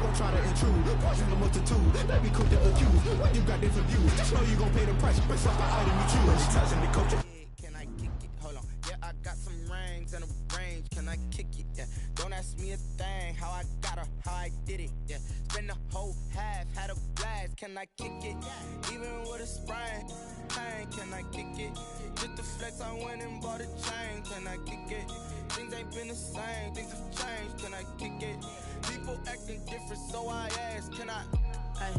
don't try to intrude. Watching the multitude, they be quick to accuse. When you got different views, just know you gon' pay the price based off the item you choose. Touching the culture. Can I kick it? Hold on. Yeah, I got some rings and a range. Can I kick it? Yeah. Don't ask me a thing. How I got her, how I did it. Yeah. Spend the whole half, had a blast. Can I kick it? Even with a sprain. Pain, can I kick it? Just the flex, I went and bought a chain. Can I kick it? Things ain't been the same. Things have changed. Can I kick it? People acting different, so I ask. Can I? Hey,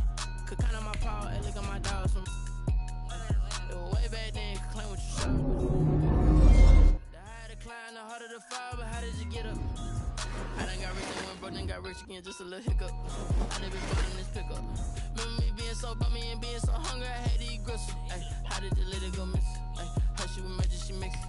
could count on my power, hey, look at my dogs from. It was way back then, could claim what you shot. The higher the climb, the harder the fall, but how did you get up? I done got rich and went broke, then got rich again, just a little hiccup. I done been building this pickup. Remember me being so bummy and being so hungry, I had to eat gristle. Ay, how did the lady go miss? Ay, how she was magic, she mixed.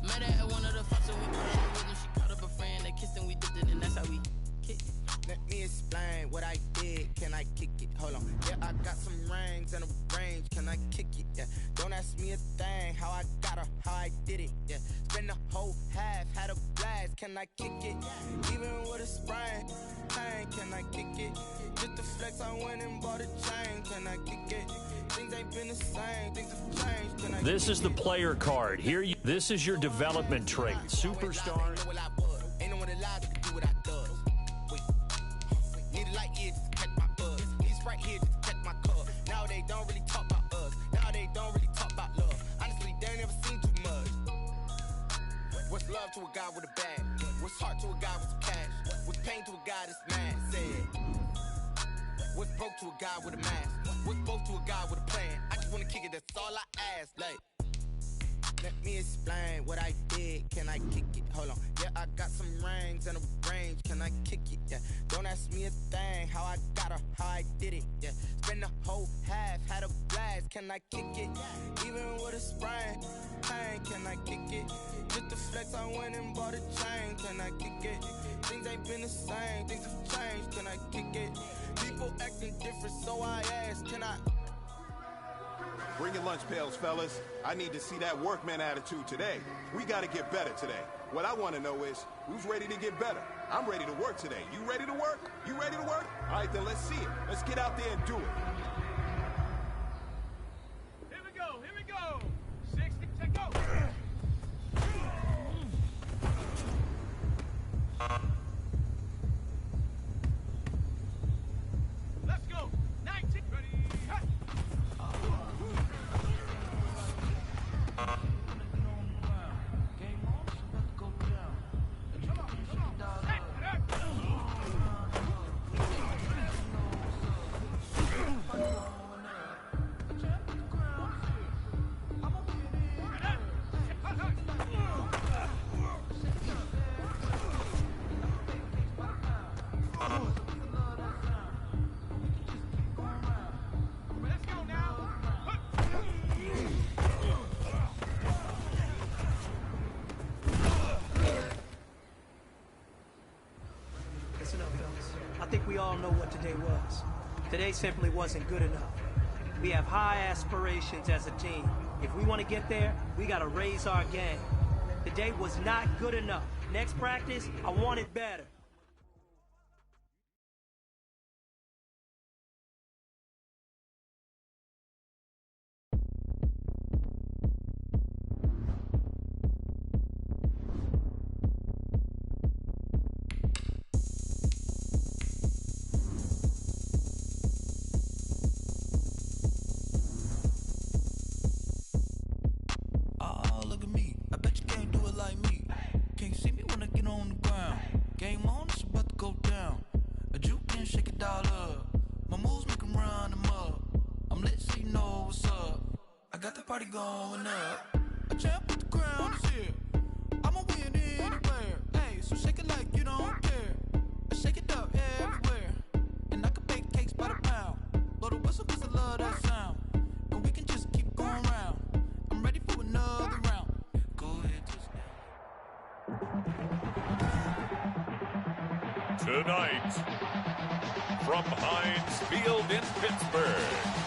Met her at one of the fucks, and we put her with them. She caught up a friend, they kissed and we dipped it, and that's how we kicked it. Let me explain what I did. Can I kick it? Hold on. Yeah, I got some rings and a range. Can I kick it? Yeah. Don't ask me a thing. How I got her, how I did it. Yeah. Spend the whole half, had a blast. Can I kick it? Even with a sprain. Pain, can I kick it? Just the flex, I went and bought a chain. Can I kick it? Things ain't been the same. Things have changed. Can I This is the player card. This is your development trait. Superstar. Ain't no one alive that can do what I does. Need a light here just to catch my buzz. He's right here just to catch my cuz. Now they don't really talk about us. Now they don't really talk about love. Honestly, they ain't never seen too much. What's love to a guy with a bag? What's heart to a guy with some cash? What's pain to a guy that's mad? Said. What's broke to a guy with a mask? What's both to a guy with a plan? I just wanna kick it, that's all I ask. Like, let me explain what I did. Can I kick it? Hold on. Yeah, I got some rings and a range. Can I kick it? Yeah. Don't ask me a thing. How I got her, how I did it. Yeah. Spend the whole half, had a blast. Can I kick it? Even with a sprain. Pain, can I kick it? Just the flex, I went and bought a chain. Can I kick it? Things ain't been the same. Things have changed. Can I kick it? People acting different, so I ask. Can I? Bring your lunch pails, fellas. I need to see that workman attitude today. We got to get better today. What I want to know is, who's ready to get better? I'm ready to work today. You ready to work? You ready to work? All right, then let's see it. Let's get out there and do it. Here we go. Here we go. 60, take go. Let's go. 19. Ready. Cut. Listen up, fellas. I think we all know what today was. Today simply wasn't good enough. We have high aspirations as a team. If we want to get there, we got to raise our game. Today was not good enough. Next practice, I want it better. Party going up. A champ with the crown is here. I'ma win anywhere. Hey, so shake it like you don't care. I shake it up everywhere. And I can bake cakes by the pound. Blow the whistle cause I love that sound. And we can just keep going round. I'm ready for another round. Go ahead, just Tonight, from Heinz Field in Pittsburgh,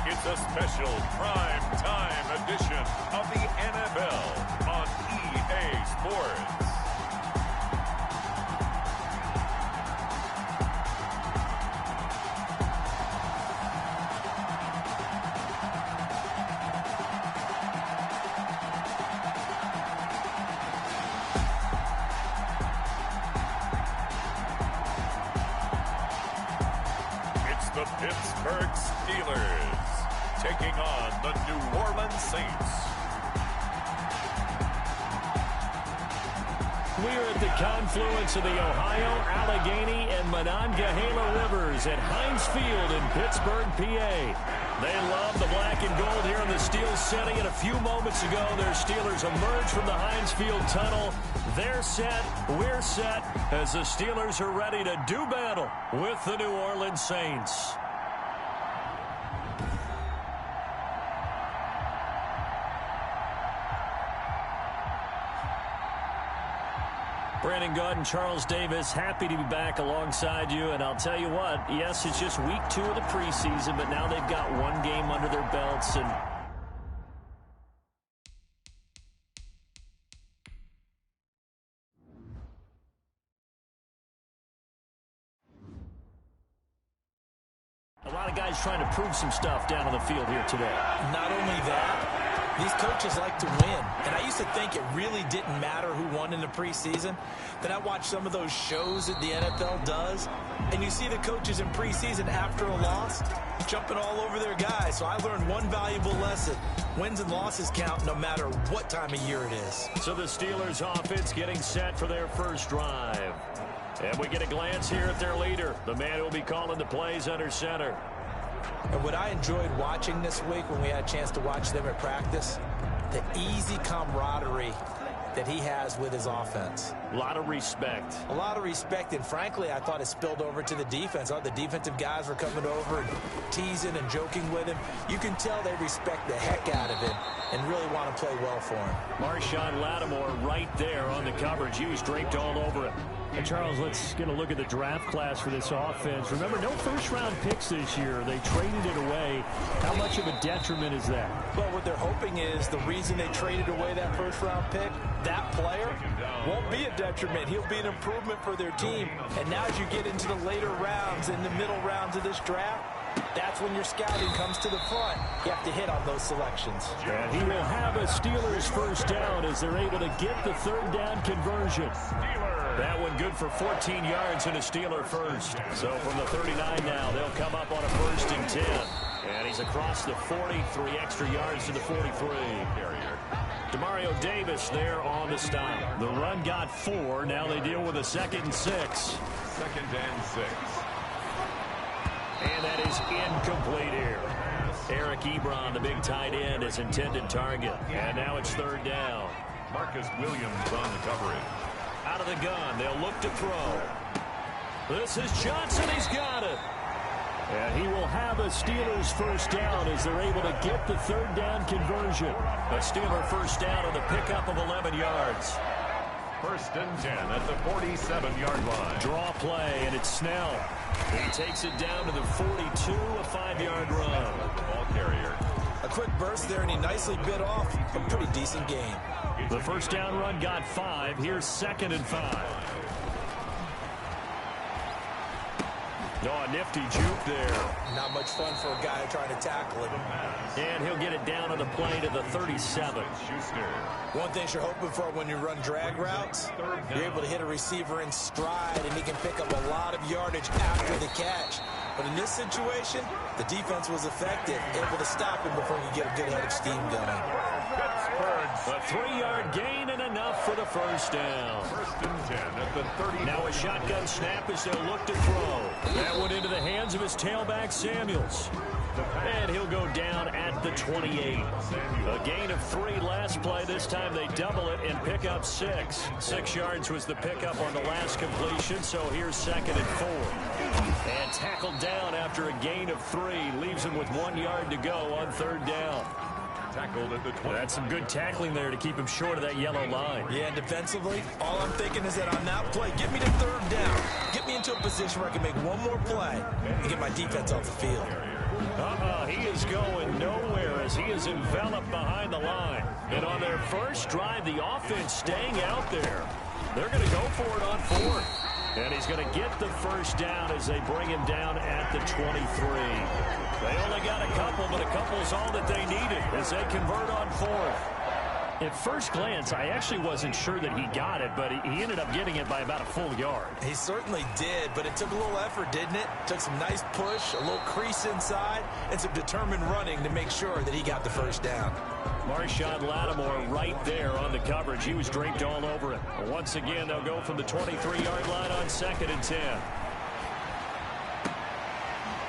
it's a special prime time edition of the NFL on EA Sports. the Pittsburgh Steelers, taking on the New Orleans Saints. We're at the confluence of the Ohio, Allegheny, and Monongahela Rivers at Heinz Field in Pittsburgh, PA. They love the black and gold here in the steel setting, and a few moments ago, their Steelers emerged from the Heinz Field tunnel. They're set, we're set, as the Steelers are ready to do battle with the New Orleans Saints. Brandon Gaud and Charles Davis, happy to be back alongside you. And I'll tell you what, yes, it's just week 2 of the preseason, but now they've got one game under their belts. And a lot of guys trying to prove some stuff down on the field here today. Not only that, these coaches like to win. And I used to think it really didn't matter who won in the preseason. Then I watched some of those shows that the NFL does, and you see the coaches in preseason after a loss jumping all over their guys. So I learned one valuable lesson. Wins and losses count no matter what time of year it is. So the Steelers offense getting set for their first drive. And we get a glance here at their leader, the man who will be calling the plays under center. And what I enjoyed watching this week when we had a chance to watch them at practice, the easy camaraderie that he has with his offense. A lot of respect. A lot of respect, and frankly, I thought it spilled over to the defense. The defensive guys were coming over and teasing and joking with him. You can tell they respect the heck out of him and really want to play well for him. Marshawn Lattimore right there on the coverage. He was draped all over it. And Charles, let's get a look at the draft class for this offense. Remember, no first-round picks this year. They traded it away. How much of a detriment is that? Well, what they're hoping is the reason they traded away that first-round pick, that player won't be a detriment. He'll be an improvement for their team. And now as you get into the later rounds, in the middle rounds of this draft, that's when your scouting comes to the front. You have to hit on those selections. And he will have a Steelers first down as they're able to get the third down conversion. That one good for 14 yards and a Steeler first. So from the 39 now, they'll come up on a 1st and 10. And he's across the 40, 3 extra yards to the 43. Demario Davis there on the stop. The run got 4. Now they deal with a 2nd and 6. 2nd and 6. And that is incomplete here. Eric Ebron, the big tight end, is intended target. And now it's 3rd down. Marcus Williams on the coverage. Out of the gun, they'll look to throw. This is Johnson, he's got it. And he will have a Steelers first down as they're able to get the 3rd down conversion. A Steeler first down on the pickup of 11 yards. 1st and 10 at the 47-yard line. Draw play, and it's Snell. He takes it down to the 42, a 5-yard run. Ball carrier. A quick burst there, and he nicely bit off a pretty decent game. The first down run got 5. Here's 2nd and 5. Oh, a nifty juke there. Not much fun for a guy trying to tackle him. And he'll get it down on the play to the 37. One thing you're hoping for when you run drag routes, you're able to hit a receiver in stride, and he can pick up a lot of yardage after the catch. But in this situation, the defense was effective, able to stop him before you get a good head of steam going. A 3-yard gain and enough for the first down. 1st and 10 at the 30. Now a shotgun snap as they'll look to throw. That went into the hands of his tailback, Samuels. And he'll go down at the 28. A gain of 3 last play. This time they double it and pick up 6. 6 yards was the pickup on the last completion, so here's 2nd and 4. And tackled down after a gain of 3. Leaves him with 1 yard to go on 3rd down. Tackled at the 20. That's some good tackling there to keep him short of that yellow line. Yeah, and defensively, all I'm thinking is that on that play, get me to 3rd down. Get me into a position where I can make one more play and get my defense off the field. He is going nowhere as he is enveloped behind the line. And on their first drive, the offense staying out there. They're going to go for it on 4th. And he's going to get the first down as they bring him down at the 23. They only got a couple, but a couple is all that they needed as they convert on 4th. At first glance, I actually wasn't sure that he got it, but he ended up getting it by about a full yard. He certainly did, but it took a little effort, didn't it? Took some nice push, a little crease inside, and some determined running to make sure that he got the first down. Marshawn Lattimore right there on the coverage. He was draped all over it. Once again, they'll go from the 23-yard line on 2nd and 10.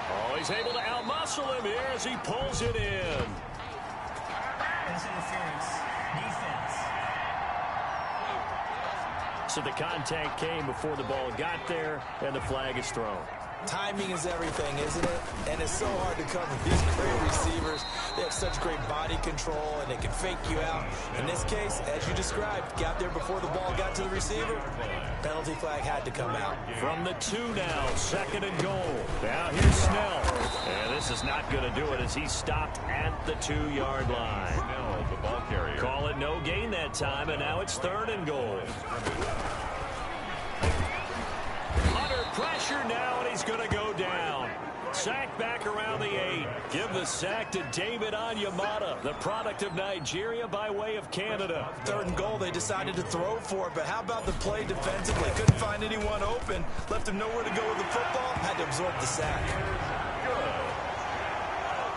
Oh, he's able to outmuscle him here as he pulls it in. Pass interference. Defense. So the contact came before the ball got there, and the flag is thrown. Timing is everything, isn't it? And it's so hard to cover. These great receivers, they have such great body control, and they can fake you out. In this case, as you described, got there before the ball got to the receiver. Penalty flag had to come out. From the 2 now, 2nd and goal. Now here's Snell. And this is not going to do it as he stopped at the 2-yard line. Snell, the ball carrier. Call it no gain that time, and now it's 3rd and goal. Under pressure now, and he's going to go down. Sack back around the 8. Give the sack to David Onyemata, the product of Nigeria by way of Canada. 3rd and goal, they decided to throw for it, but how about the play defensively? Couldn't find anyone open. Left him nowhere to go with the football. Had to absorb the sack.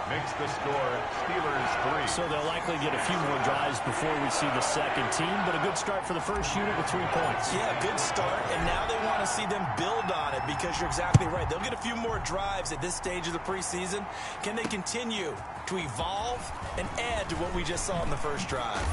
Makes the score Steelers 3. So they'll likely get a few more drives before we see the second team, but a good start for the first unit with 3 points. Yeah, good start, and now they want to see them build on it because you're exactly right. They'll get a few more drives at this stage of the preseason. Can they continue to evolve and add to what we just saw in the first drive?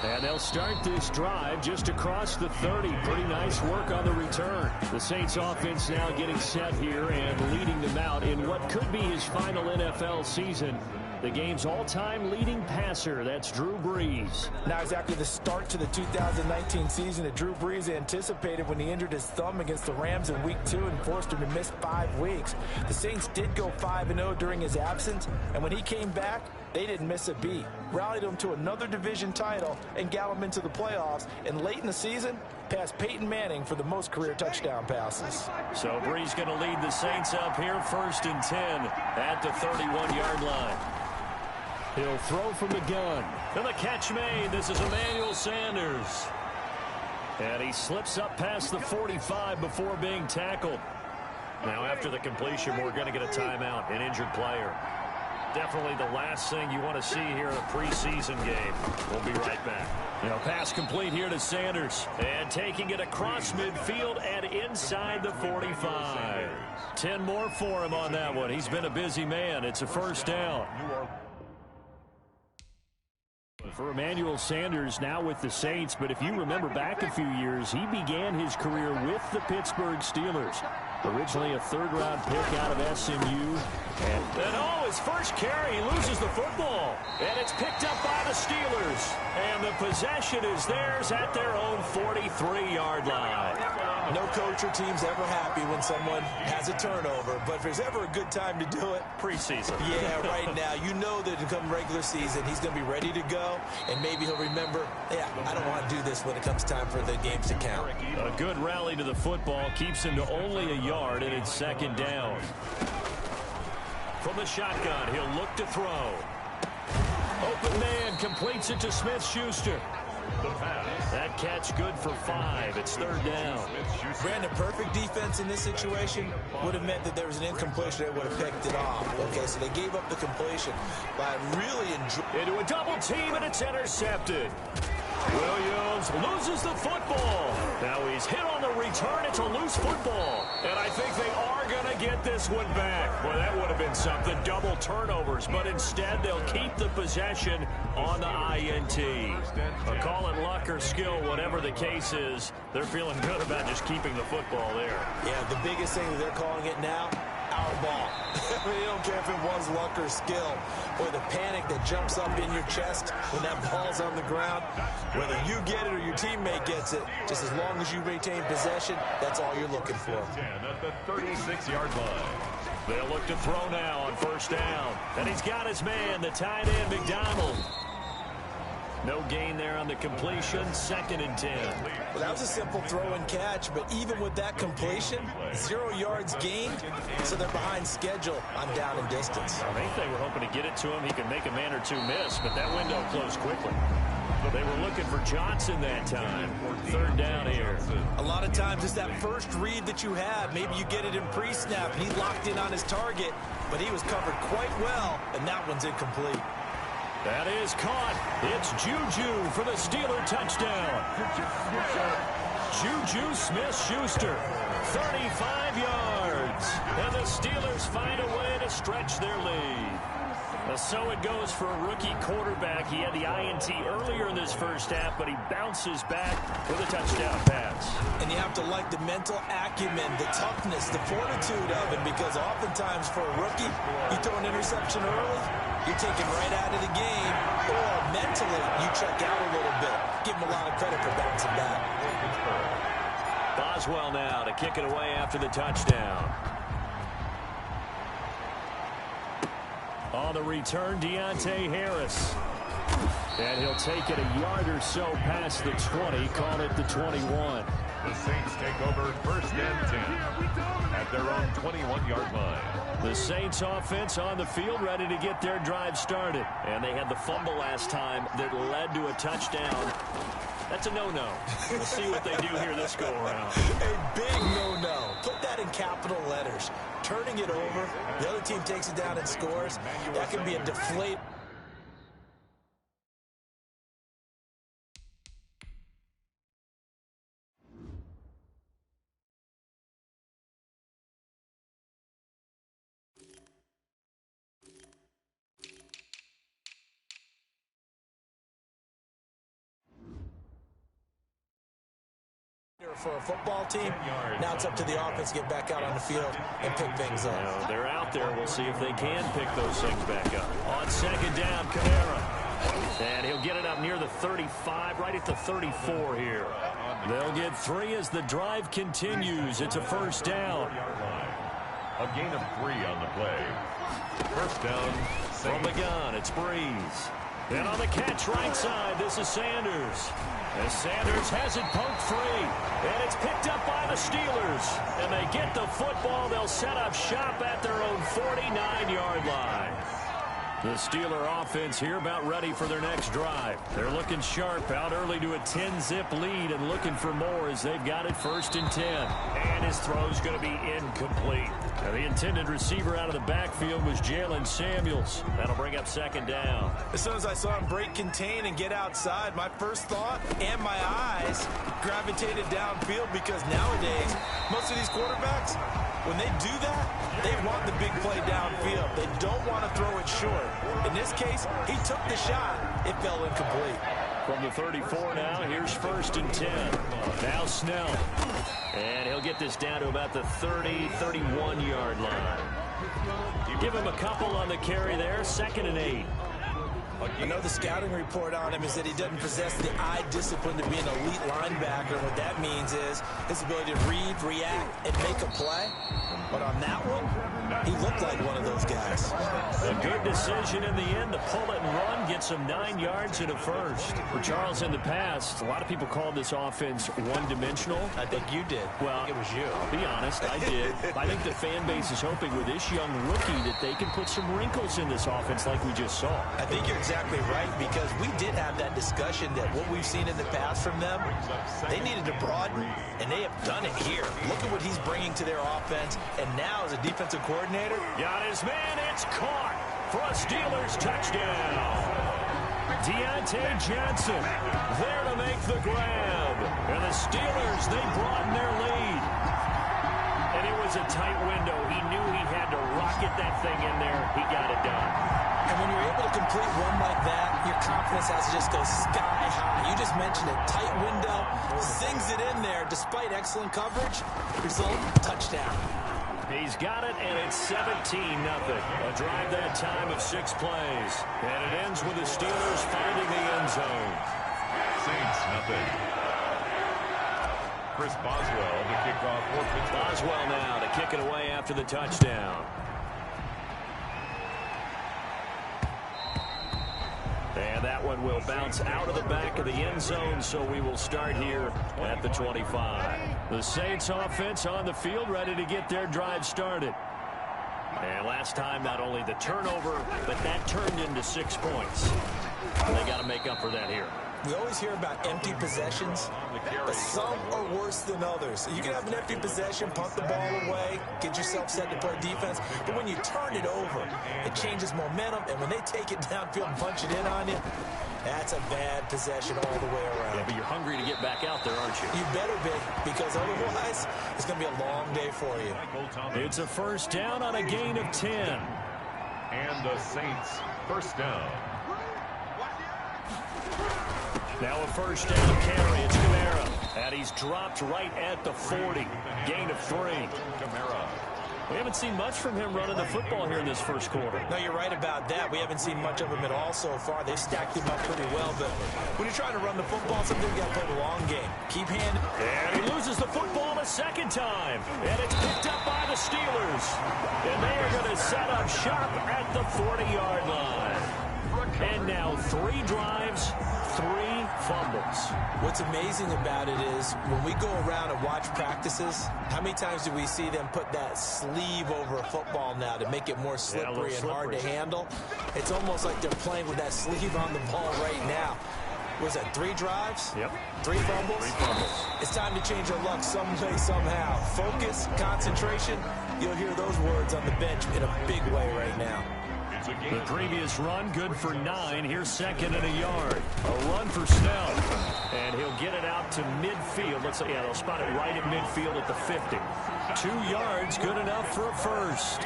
And they'll start this drive just across the 30. Pretty nice work on the return. The Saints offense now getting set here and leading them out in what could be his final NFL season. The game's all-time leading passer, that's Drew Brees. Not exactly the start to the 2019 season that Drew Brees anticipated when he injured his thumb against the Rams in Week 2 and forced him to miss 5 weeks. The Saints did go 5-0 during his absence, and when he came back, they didn't miss a beat. Rallied him to another division title and got him into the playoffs, and late in the season, passed Peyton Manning for the most career touchdown passes. So Brees going to lead the Saints up here, 1st and 10 at the 31-yard line. He'll throw from the gun. And the catch made. This is Emmanuel Sanders. And he slips up past the 45 before being tackled. Now after the completion, we're going to get a timeout, an injured player. Definitely the last thing you want to see here in a preseason game. We'll be right back. Pass complete here to Sanders. And taking it across midfield and inside the 45. 10 more for him on that one. He's been a busy man. It's a 1st down. For Emmanuel Sanders now with the Saints, but if you remember back a few years, he began his career with the Pittsburgh Steelers. Originally a 3rd-round pick out of SMU. And his first carry, he loses the football. And it's picked up by the Steelers. And the possession is theirs at their own 43-yard line. No coach or team's ever happy when someone has a turnover, but if there's ever a good time to do it, preseason. Yeah, right now. You know that come regular season, he's going to be ready to go, and maybe he'll remember, yeah, I don't want to do this when it comes time for the games to count. A good rally to the football keeps him to only a yard, and it's 2nd down. From the shotgun, he'll look to throw. Open man completes it to Smith-Schuster. That catch good for 5. It's 3rd down. Brandon, perfect defense in this situation would have meant that there was an incompletion. They would have picked it off. Okay, so they gave up the completion. But I really enjoy... Into a double team, and it's intercepted. Williams loses the football. Now he's hit on the return. It's a loose football. And I think they are going to get this one back. Well, that would have been something. Double turnovers. But instead, they'll keep the possession on the INT. Call it luck or skill, whatever the case is. They're feeling good about just keeping the football there. Yeah, the biggest thing that they're calling it now, our ball. They don't care if it was luck or skill, or the panic that jumps up in your chest when that ball's on the ground. Whether you get it or your teammate gets it, just as long as you maintain possession, that's all you're looking for. At the 36-yard line. They'll look to throw now on 1st down. And he's got his man, the tight end, McDonald. No gain there on the completion. 2nd and 10. Well, that was a simple throw and catch, but even with that completion, 0 yards gained, so they're behind schedule on down and distance. I think they were hoping to get it to him. He could make a man or two miss, but that window closed quickly. They were looking for Johnson that time. 3rd down here. A lot of times it's that first read that you have. Maybe you get it in pre-snap. He locked in on his target, but he was covered quite well, and that one's incomplete. That is caught. It's Juju for the Steeler touchdown. Juju Smith-Schuster, 35 yards. And the Steelers find a way to stretch their lead. So it goes for a rookie quarterback. He had the INT earlier in this first half, but he bounces back with a touchdown pass. And you have to like the mental acumen, the toughness, the fortitude of him, because oftentimes for a rookie, you throw an interception early, you're taken right out of the game, or mentally you check out a little bit. Give him a lot of credit for bouncing back. Boswell now to kick it away after the touchdown. On the return, Deontay Harris. And he'll take it a yard or so past the 20, call it the 21. The Saints take over 1st and 10 at their own 21-yard line. The Saints offense on the field ready to get their drive started. And they had the fumble last time that led to a touchdown. That's a no-no. We'll see what they do here this go-around. A big no-no. Put that in capital letters. Turning it over, the other team takes it down and scores. That can be a deflate. For a football team, now it's up to the offense to get back out on the field and pick things up. You know, they're out there. We'll see if they can pick those things back up. On 2nd down, Kamara. And he'll get it up near the 35, right at the 34 here. They'll get 3 as the drive continues. It's a 1st down. A gain of 3 on the play. 1st down. From the gun, it's Breeze. And on the catch right side, this is Sanders. As Sanders has it poked free. And it's picked up by the Steelers. And they get the football. They'll set up shop at their own 49-yard line. The Steeler offense here about ready for their next drive. They're looking sharp, out early to a 10-zip lead and looking for more as they've got it 1st and 10. And his throw's going to be incomplete. Now, the intended receiver out of the backfield was Jalen Samuels. That'll bring up 2nd down. As soon as I saw him break contain and get outside, my first thought and my eyes gravitated downfield, because nowadays, most of these quarterbacks, when they do that, they want the big play downfield. They don't want to throw it short. In this case, he took the shot. It fell incomplete. From the 34 now, here's 1st and 10. Now Snell. And he'll get this down to about the 30, 31-yard line. Give him a couple on the carry there. 2nd and 8. I know the scouting report on him is that he doesn't possess the eye discipline to be an elite linebacker. And what that means is his ability to read, react, and make a play. But on that one, he looked like one of those guys. A good decision in the end to pull it and run, get some 9 yards in a 1st. For Charles, in the past, a lot of people called this offense one-dimensional. I think you did. Well, it was you. I'll be honest, I did. I think the fan base is hoping with this young rookie that they can put some wrinkles in this offense like we just saw. I think you're exactly right, because we did have that discussion that what we've seen in the past from them, they needed to broaden, and they have done it here. Look at what he's bringing to their offense, and now as a defensive coordinator, got his man, it's caught for a Steelers touchdown. Deontay Johnson there to make the grab. And the Steelers, they broaden their lead. And it was a tight window. He knew he had to rocket that thing in there. He got it done. And when you're able to complete one like that, your confidence has to just go sky high. You just mentioned it. Tight window, sings it in there despite excellent coverage. Result, touchdown. He's got it, and it's 17-0. A drive that time of 6 plays. And it ends with the Steelers finding the end zone. Saints, nothing. Chris Boswell to kick off for Pittsburgh. Boswell now to kick it away after the touchdown. And that that one will bounce out of the back of the end zone, so we will start here at the 25. The Saints offense on the field, ready to get their drive started. And last time, not only the turnover, but that turned into 6 points. They got to make up for that here. We always hear about empty possessions, but some are worse than others. You can have an empty possession, punt the ball away, get yourself set to play defense, but when you turn it over, it changes momentum, and when they take it downfield and punch it in on you, that's a bad possession all the way around. Yeah, but you're hungry to get back out there, aren't you? You better be, because otherwise, it's going to be a long day for you. It's a first down on a gain of 10. And the Saints first down. Now a first down carry. It's Kamara. And he's dropped right at the 40. Gain of 3. Kamara. We haven't seen much from him running the football here in this first quarter. No, you're right about that. We haven't seen much of him at all so far. They've stacked him up pretty well, but when you're trying to run the football, sometimes you got to play the long game. Keep handing. And he loses the football a second time. And it's picked up by the Steelers. And they are going to set up shop at the 40-yard line. And now 3 drives, 3 fumbles. What's amazing about it is when we go around and watch practices, how many times do we see them put that sleeve over a football now to make it more slippery and hard to handle? It's almost like they're playing with that sleeve on the ball right now. Was that 3 drives? Yep. 3 fumbles? 3 fumbles. It's time to change your luck some way, somehow. Focus, concentration, you'll hear those words on the bench in a big way right now. The previous run, good for 9. Here's second and a yard. A run for Snell. And he'll get it out to midfield. Let's say, yeah, they'll spot it right at midfield at the 50. 2 yards, good enough for a first.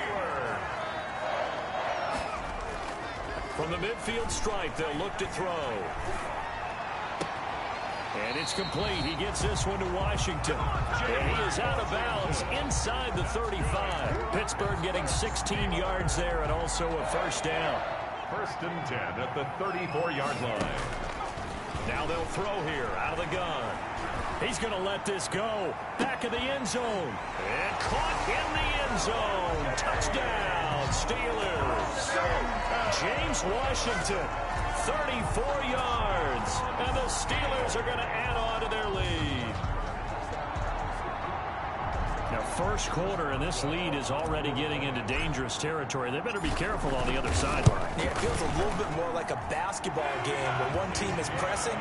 From the midfield stripe, they'll look to throw. And it's complete. He gets this one to Washington. And he is out of bounds inside the 35. Pittsburgh getting 16 yards there and also a first down. First and 10 at the 34-yard line. Now they'll throw here out of the gun. He's going to let this go. Back of the end zone. And caught in the end zone. Touchdown, Steelers. James Washington. 34 yards, and the Steelers are going to add on to their lead. Now, first quarter, and this lead is already getting into dangerous territory. They better be careful on the other sideline. Yeah, it feels a little bit more like a basketball game where one team is pressing,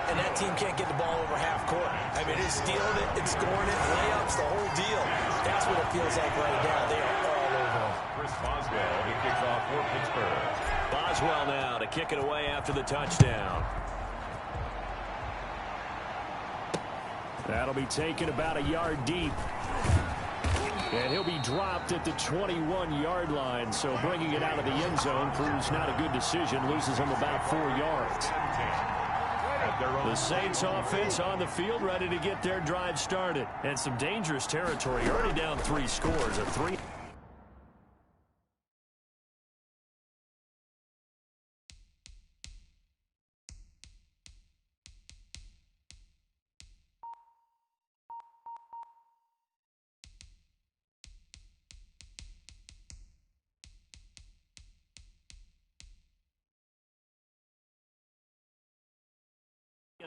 and that team can't get the ball over half court. I mean, it's stealing it, it's scoring it, layups, the whole deal. That's what it feels like right now. They are all over them. Chris Boswell, he kicks off for Pittsburgh. Boswell now to kick it away after the touchdown. That'll be taken about a yard deep. And he'll be dropped at the 21-yard line. So bringing it out of the end zone proves not a good decision. Loses him about 4 yards. The Saints offense on the field ready to get their drive started. And some dangerous territory. Already down 3 scores. A 3.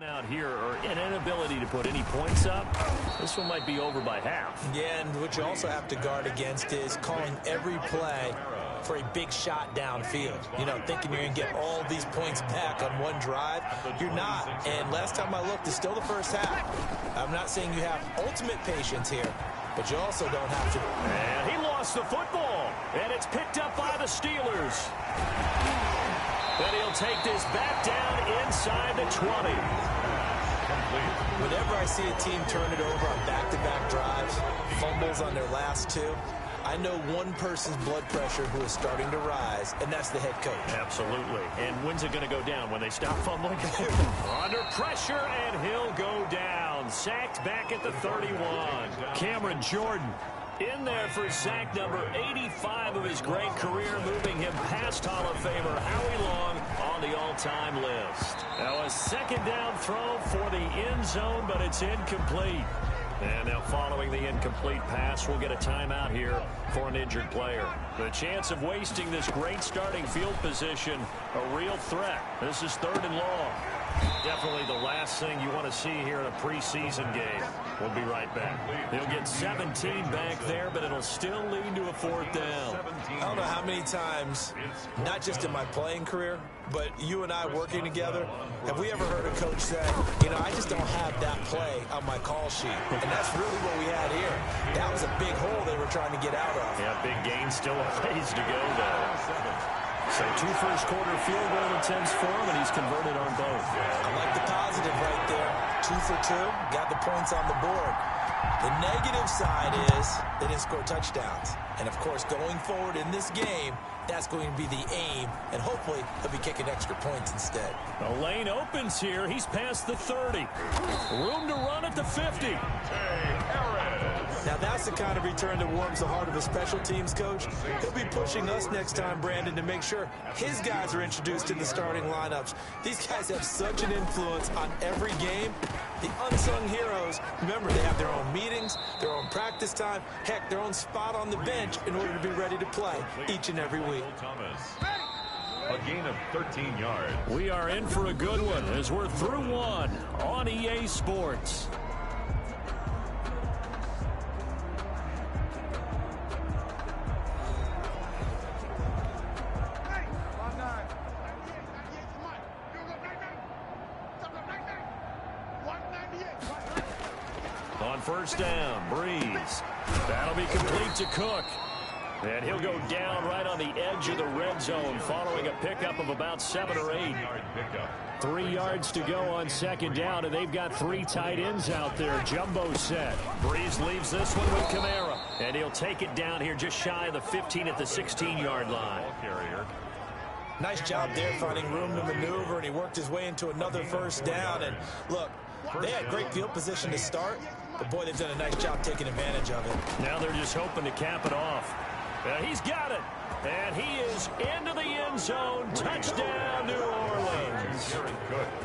Out here, or an inability to put any points up. This one might be over by half. Yeah, and what you also have to guard against is calling every play for a big shot downfield. You know, thinking you're going to get all these points back on one drive. You're not. And last time I looked, it's still the first half. I'm not saying you have ultimate patience here, but you also don't have to. And he lost the football, and it's picked up by the Steelers. And he'll take this back down inside the 20. Whenever I see a team turn it over on back-to-back drives, fumbles on their last 2, I know one person's blood pressure who is starting to rise, and that's the head coach. Absolutely. And when's it going to go down? When they stop fumbling? Under pressure, and he'll go down. Sacked back at the 31. Cameron Jordan in there for sack number 85 of his great career, moving him past Hall of Famer Howie Long on the all-time list. Now a second down throw for the end zone, but it's incomplete. And now following the incomplete pass, we'll get a timeout here for an injured player. The chance of wasting this great starting field position, a real threat. This is 3rd and long. Definitely the last thing you want to see here in a preseason game. We'll be right back. He'll get 17 back there, but it'll still lead to a 4th down. I don't know how many times, not just in my playing career, but you and I working together, have we ever heard a coach say, you know, I just don't have that play on my call sheet. And that's really what we had here. That was a big hole they were trying to get out of. Yeah, big gain, still a ways to go, though. So 2 first-quarter field goal attempts for him, and he's converted on both. I like the positive right there. 2 for 2, got the points on the board. The negative side is they didn't score touchdowns. And, of course, going forward in this game, that's going to be the aim, and hopefully he'll be kicking extra points instead. The lane opens here. He's past the 30. Room to run at the 50. Now that's the kind of return that warms the heart of a special teams coach. He'll be pushing us next time, Brandon, to make sure his guys are introduced in the starting lineups. These guys have such an influence on every game. The unsung heroes, remember, they have their own meetings, their own practice time, heck, their own spot on the bench in order to be ready to play each and every week. A gain of 13 yards. We are in for a good one as we're through one on EA Sports. On 1st down, Breeze. That'll be complete to Cook. And he'll go down right on the edge of the red zone following a pickup of about 7 or 8. 3 yards to go on 2nd down, and they've got 3 tight ends out there. Jumbo set. Breeze leaves this one with Kamara. And he'll take it down here just shy of the 15 at the 16-yard line. Nice job there finding room to maneuver, and he worked his way into another 1st down. And look, they had great field position to start, but boy, they've done a nice job taking advantage of it. Now they're just hoping to cap it off. He's got it. And he is into the end zone. Touchdown, New Orleans.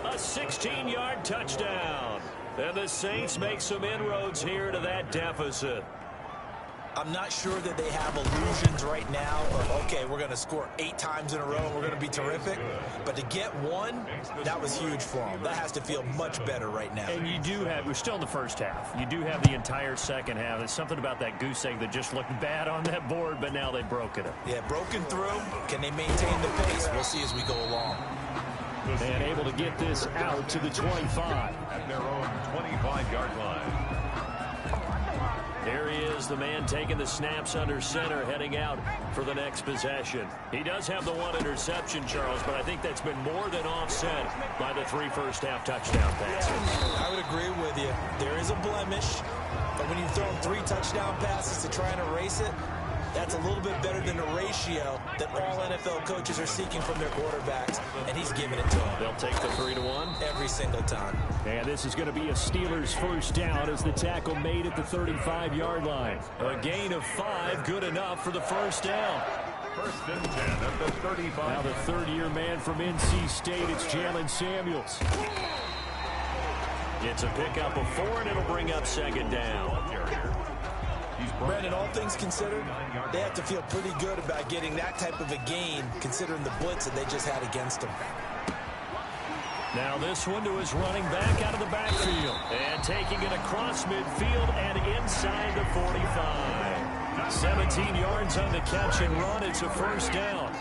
A 16-yard touchdown. And the Saints make some inroads here to that deficit. I'm not sure that they have illusions right now of, okay, we're going to score 8 times in a row and we're going to be terrific. But to get 1, that was huge for them. That has to feel much better right now. And you do have, we're still in the first half. You do have the entire second half. There's something about that goose egg that just looked bad on that board, but now they've broken it. Yeah, broken through. Can they maintain the pace? We'll see as we go along. And able to get this out to the 25. At their own 25-yard line. Here he is, the man taking the snaps under center, heading out for the next possession. He does have the 1 interception, Charles, but I think that's been more than offset by the 3 first-half touchdown passes. I would agree with you. There is a blemish, but when you've thrown 3 touchdown passes to try and erase it, that's a little bit better than the ratio that all NFL coaches are seeking from their quarterbacks, and he's giving it to them. They'll take the 3-1 every single time. And this is going to be a Steelers 1st down as the tackle made at the 35-yard line. A gain of 5, good enough for the 1st down. 1st and 10 at the 35. Now the 3rd-year man from NC State, it's Jalen Samuels. It's a pickup of 4, and it'll bring up 2nd down. Brandon, all things considered, they have to feel pretty good about getting that type of a gain, considering the blitz that they just had against them. Now this one to his running back out of the backfield. And taking it across midfield and inside the 45. 17 yards on the catch and run. It's a 1st down.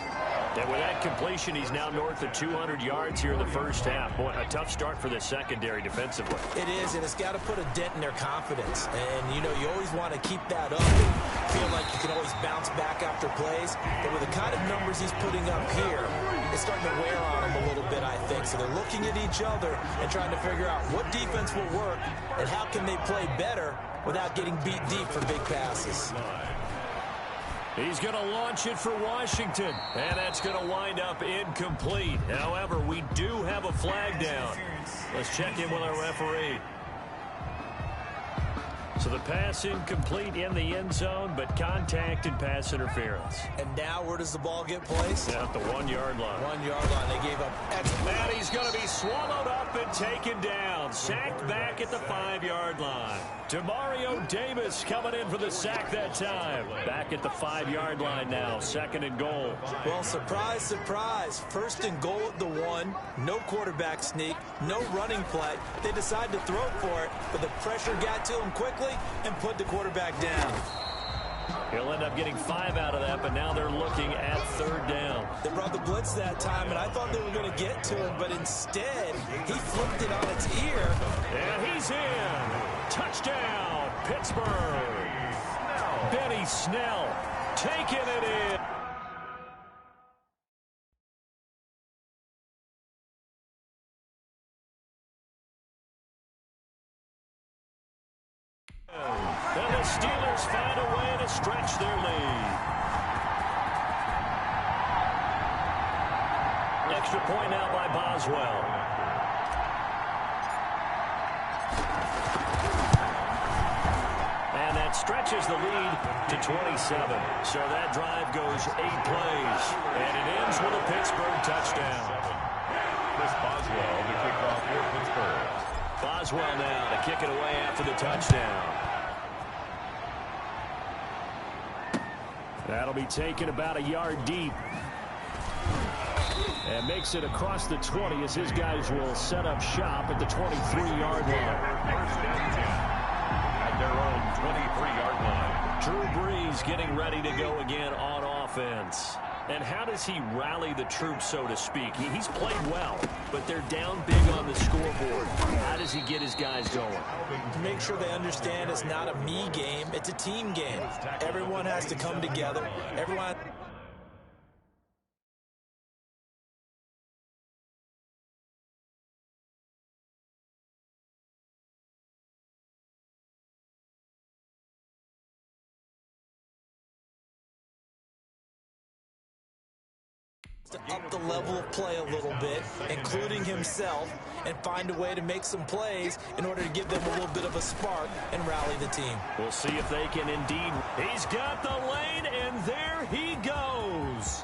And with that completion, he's now north of 200 yards here in the 1st half. Boy, a tough start for the secondary defensively. It is, and it's got to put a dent in their confidence. And, you know, you always want to keep that up and feel like you can always bounce back after plays. But with the kind of numbers he's putting up here, it's starting to wear on them a little bit, I think. So they're looking at each other and trying to figure out what defense will work and how can they play better without getting beat deep for big passes. He's going to launch it for Washington, and that's going to wind up incomplete. However, we do have a flag down. Let's check in with our referee. So the pass incomplete in the end zone, but contact and pass interference. And now where does the ball get placed? At the 1-yard line. 1-yard line. They gave up. And he's going to be swallowed up and taken down. Sacked back at the 5-yard line. Demario Davis coming in for the sack that time. Back at the 5-yard line now. 2nd and goal. Well, surprise, surprise. 1st and goal at the 1. No quarterback sneak. No running play. They decide to throw for it, but the pressure got to him quickly and put the quarterback down. He'll end up getting 5 out of that, but now they're looking at 3rd down. They brought the blitz that time, and I thought they were going to get to him, but instead, he flipped it on its ear. And he's in. Touchdown, Pittsburgh. Benny Snell taking it in. And the Steelers find a way to stretch their lead. Extra point now by Boswell. And that stretches the lead to 27. So that drive goes 8 plays. And it ends with a Pittsburgh touchdown. Chris Boswell to kick off for Pittsburgh. Boswell now to kick it away after the touchdown. That'll be taken about a yard deep. And makes it across the 20 as his guys will set up shop at the 23-yard line. First and 10 at their own 23-yard line. Drew Brees getting ready to go again on offense. And how does he rally the troops, so to speak? He's played well, but they're down big on the scoreboard. How does he get his guys going? To make sure they understand it's not a me game, it's a team game. Everyone has to come together. Everyone... to up the level of play a little bit, including himself, and find a way to make some plays in order to give them a little bit of a spark and rally the team. We'll see if they can indeed. He's got the lane, and there he goes.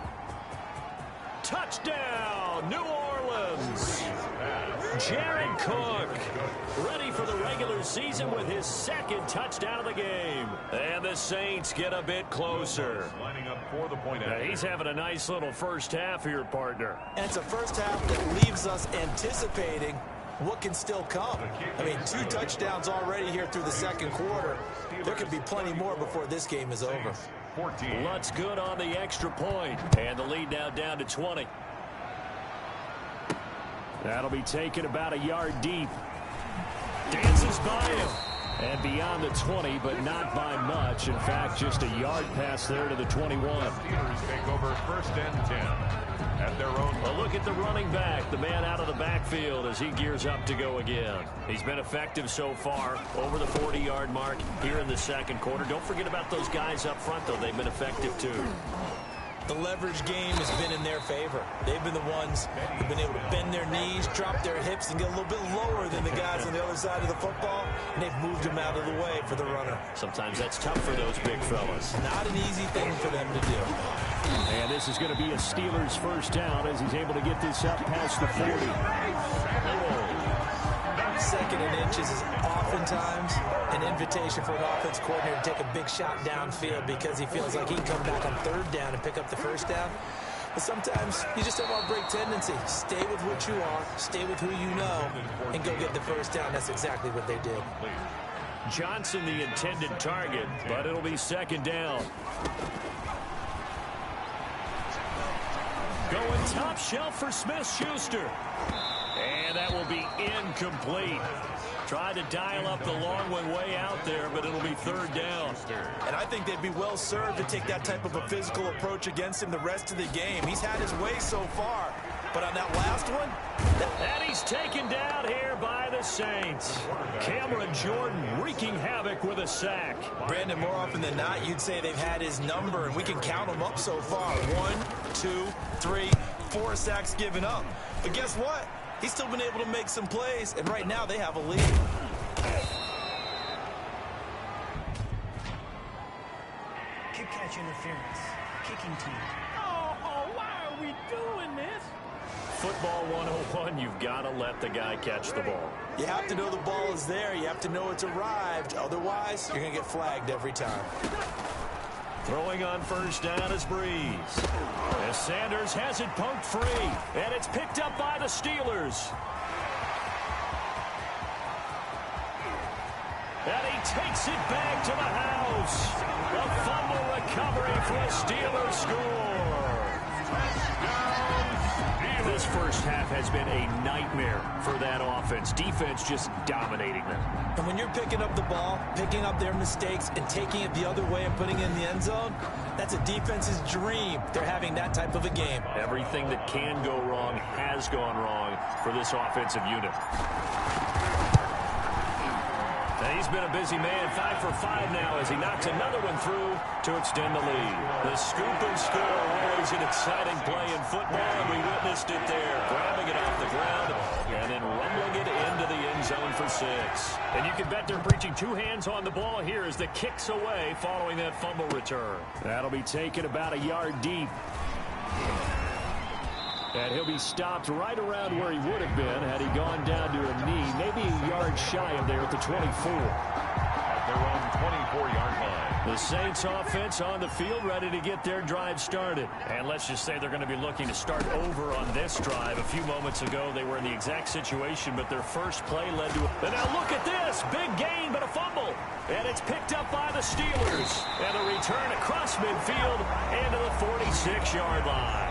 Touchdown, New Orleans. Jared Cook ready for the regular season with his 2nd touchdown of the game. And the Saints get a bit closer. Lining up for the point. He's having a nice little first half here, partner. And it's a first half that leaves us anticipating what can still come. I mean, 2 touchdowns already here through the 2nd quarter. There could be plenty more before this game is over. 14. Lutz good on the extra point. And the lead now down to 20. That'll be taken about a yard deep. Dances by him. And beyond the 20, but not by much. In fact, just a yard pass there to the 21. Steelers take over 1st and 10 at their own. A look at the running back, the man out of the backfield as he gears up to go again. He's been effective so far, over the 40-yard mark here in the 2nd quarter. Don't forget about those guys up front, though. They've been effective, too. The leverage game has been in their favor. They've been the ones who've been able to bend their knees, drop their hips, and get a little bit lower than the guys on the other side of the football, and they've moved them out of the way for the runner. Sometimes that's tough for those big fellas. Not an easy thing for them to do. And this is going to be a Steelers first down as he's able to get this up past the 40. 2nd and inches is oftentimes an invitation for an offense coordinator to take a big shot downfield because he feels like he can come back on 3rd down and pick up the first down. But sometimes you just don't want to break tendency. Stay with what you are, stay with who you know, and go get the first down. That's exactly what they did. Johnson the intended target, but it'll be 2nd down. Going top shelf for Smith-Schuster. And that will be incomplete. Tried to dial up the long one way out there, but it'll be 3rd down. And I think they'd be well served to take that type of a physical approach against him the rest of the game. He's had his way so far, but on that last one... And he's taken down here by the Saints. Cameron Jordan wreaking havoc with a sack. Brandon, more often than not, you'd say they've had his number, and we can count them up so far. 1, 2, 3, 4 sacks given up. But guess what? He's still been able to make some plays, and right now they have a lead. Kick catch interference. Kicking team. Oh, why are we doing this? football 101, you've got to let the guy catch the ball. You have to know the ball is there. You have to know it's arrived. Otherwise, you're going to get flagged every time. Throwing on first down is Breeze. As Sanders has it poked free, and it's picked up by the Steelers. And he takes it back to the house. A fumble recovery for a Steelers score. This first half has been a nightmare for that offense. Defense just dominating them. And when you're picking up the ball, picking up their mistakes, and taking it the other way and putting it in the end zone, that's a defense's dream. They're having that type of a game. Everything that can go wrong has gone wrong for this offensive unit. He's been a busy man, 5 for 5 now as he knocks another one through to extend the lead. The scoop and score, always an exciting play in football, and we witnessed it there. Grabbing it off the ground and then rumbling it into the end zone for 6. And you can bet they're preaching 2 hands on the ball here as the kick's away following that fumble return. That'll be taken about a yard deep. And he'll be stopped right around where he would have been had he gone down to a knee, maybe a yard shy of there at the 24. At their own 24-yard line. The Saints offense on the field ready to get their drive started. And let's just say they're going to be looking to start over on this drive. A few moments ago, they were in the exact situation, but their first play led to and now look at this. Big gain, but a fumble. And it's picked up by the Steelers. And a return across midfield into the 46-yard line.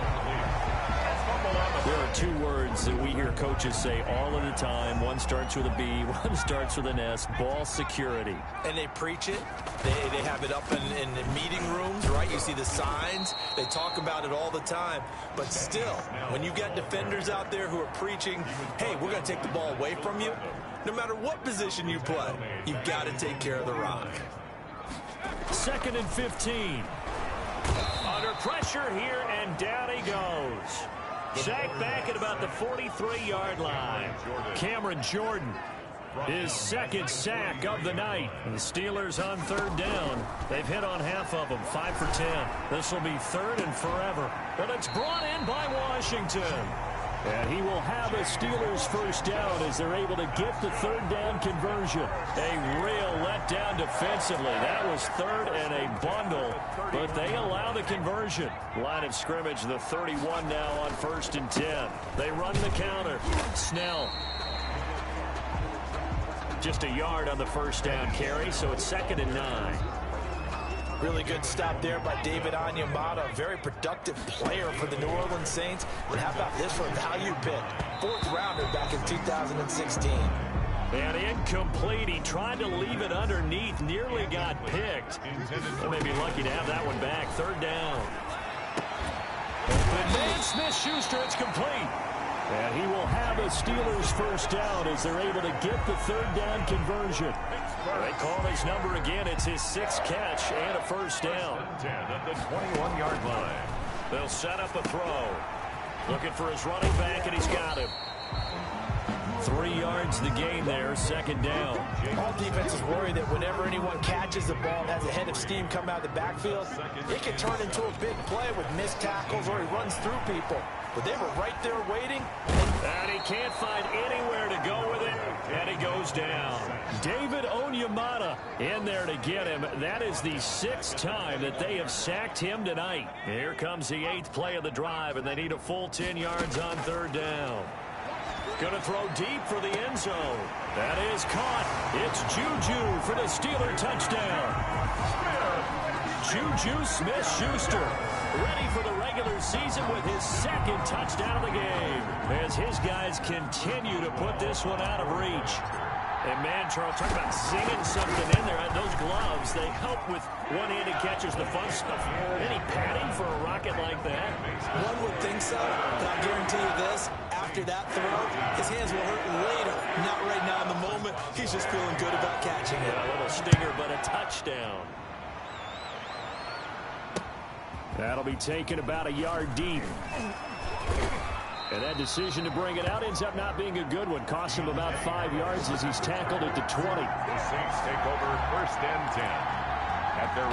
There are 2 words that we hear coaches say all of the time. One starts with a B, one starts with an S. Ball security. And they preach it. They have it up in the meeting rooms, right? You see the signs. They talk about it all the time. But still, when you got defenders out there who are preaching, hey, we're going to take the ball away from you, no matter what position you play, you've got to take care of the rock. 2nd and 15. Under pressure here, and down he goes. Sacked back at about the 43-yard line. Cameron Jordan, his 2nd sack of the night. And the Steelers on 3rd down. They've hit on half of them, 5 for 10. This will be 3rd and forever. But it's brought in by Washington. And he will have a Steelers first down as they're able to get the 3rd down conversion. A real letdown defensively. That was 3rd and a bundle, but they allow the conversion. Line of scrimmage, the 31 now on 1st and 10. They run the counter. Snell. Just a yard on the first down carry, so it's 2nd and 9. Really good stop there by David Onyemata, a very productive player for the New Orleans Saints. And how about this for a value pick? 4th rounder back in 2016. And incomplete. He tried to leave it underneath, nearly got picked. They may be lucky to have that one back. 3rd down. Open man, Smith-Schuster, it's complete. And he will have a Steelers first down as they're able to get the 3rd down conversion. They call his number again. It's his 6th catch and a first down. 10 at the 21-yard line. They'll set up a throw. Looking for his running back, and he's got him. 3 yards the game there, 2nd down. All defenses worry that whenever anyone catches the ball and has a head of steam come out of the backfield, it can turn into a big play with missed tackles or he runs through people. But they were right there waiting. And he can't find anywhere to go with it, and he goes down. David Onyemata in there to get him. That is the 6th time that they have sacked him tonight. Here comes the 8th play of the drive, and they need a full 10 yards on 3rd down. Going to throw deep for the end zone. That is caught. It's Juju for the Steeler touchdown. Juju Smith-Schuster ready for the regular season with his 2nd touchdown of the game as his guys continue to put this one out of reach. And man, Charles, talk about singing something in there. Those gloves, they help with one-handed catches, the fun stuff. Any padding for a rocket like that? One would think so, but I'll guarantee you this. After that throw, his hands will hurt later. Not right now in the moment. He's just feeling good about catching it. A little stinger, but a touchdown. That'll be taken about a yard deep. And that decision to bring it out ends up not being a good one. Costs him about 5 yards as he's tackled at the 20. The Saints take over 1st and 10.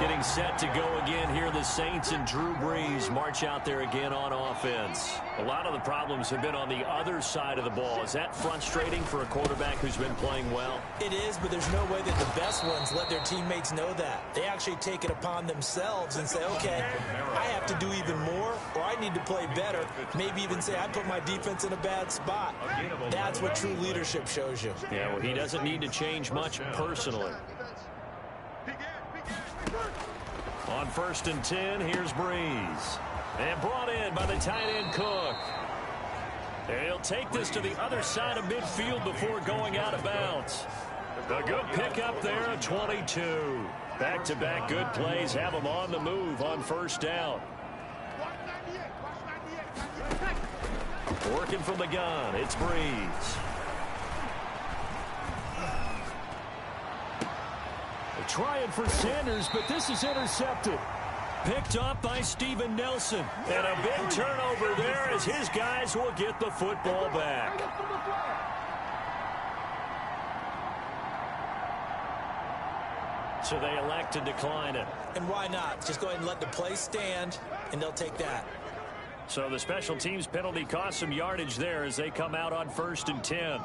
Getting set to go again here, the Saints and Drew Brees march out there again on offense. A lot of the problems have been on the other side of the ball. Is that frustrating for a quarterback who's been playing well? It is, but there's no way that the best ones let their teammates know that. They actually take it upon themselves and say, okay, I have to do even more, or I need to play better. Maybe even say, I put my defense in a bad spot. That's what true leadership shows you. Yeah, well, he doesn't need to change much personally. On 1st and 10, here's Brees. And brought in by the tight end Cook. And he'll take this to the other side of midfield before going out of bounds. A good pickup there at 22. Back-to-back good plays have him on the move on 1st down. Working from the gun, it's Brees. Trying for Sanders, but this is intercepted. Picked up by Steven Nelson. And a big turnover there as his guys will get the football back. So they elect to decline it. And why not? Just go ahead and let the play stand, and they'll take that. So the special teams penalty cost some yardage there as they come out on 1st and 10.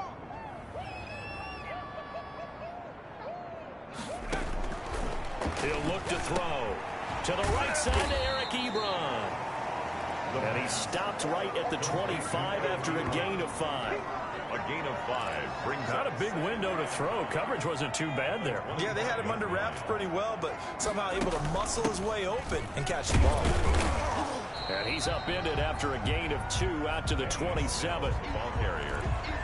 He'll look to throw. To the right side to Eric Ebron. And he stopped right at the 25 after a gain of 5. A gain of 5 brings Not out a big window to throw. Coverage wasn't too bad there. Yeah, they had him under wraps pretty well, but somehow able to muscle his way open and catch the ball. And he's upended after a gain of 2 out to the 27. ball carrier.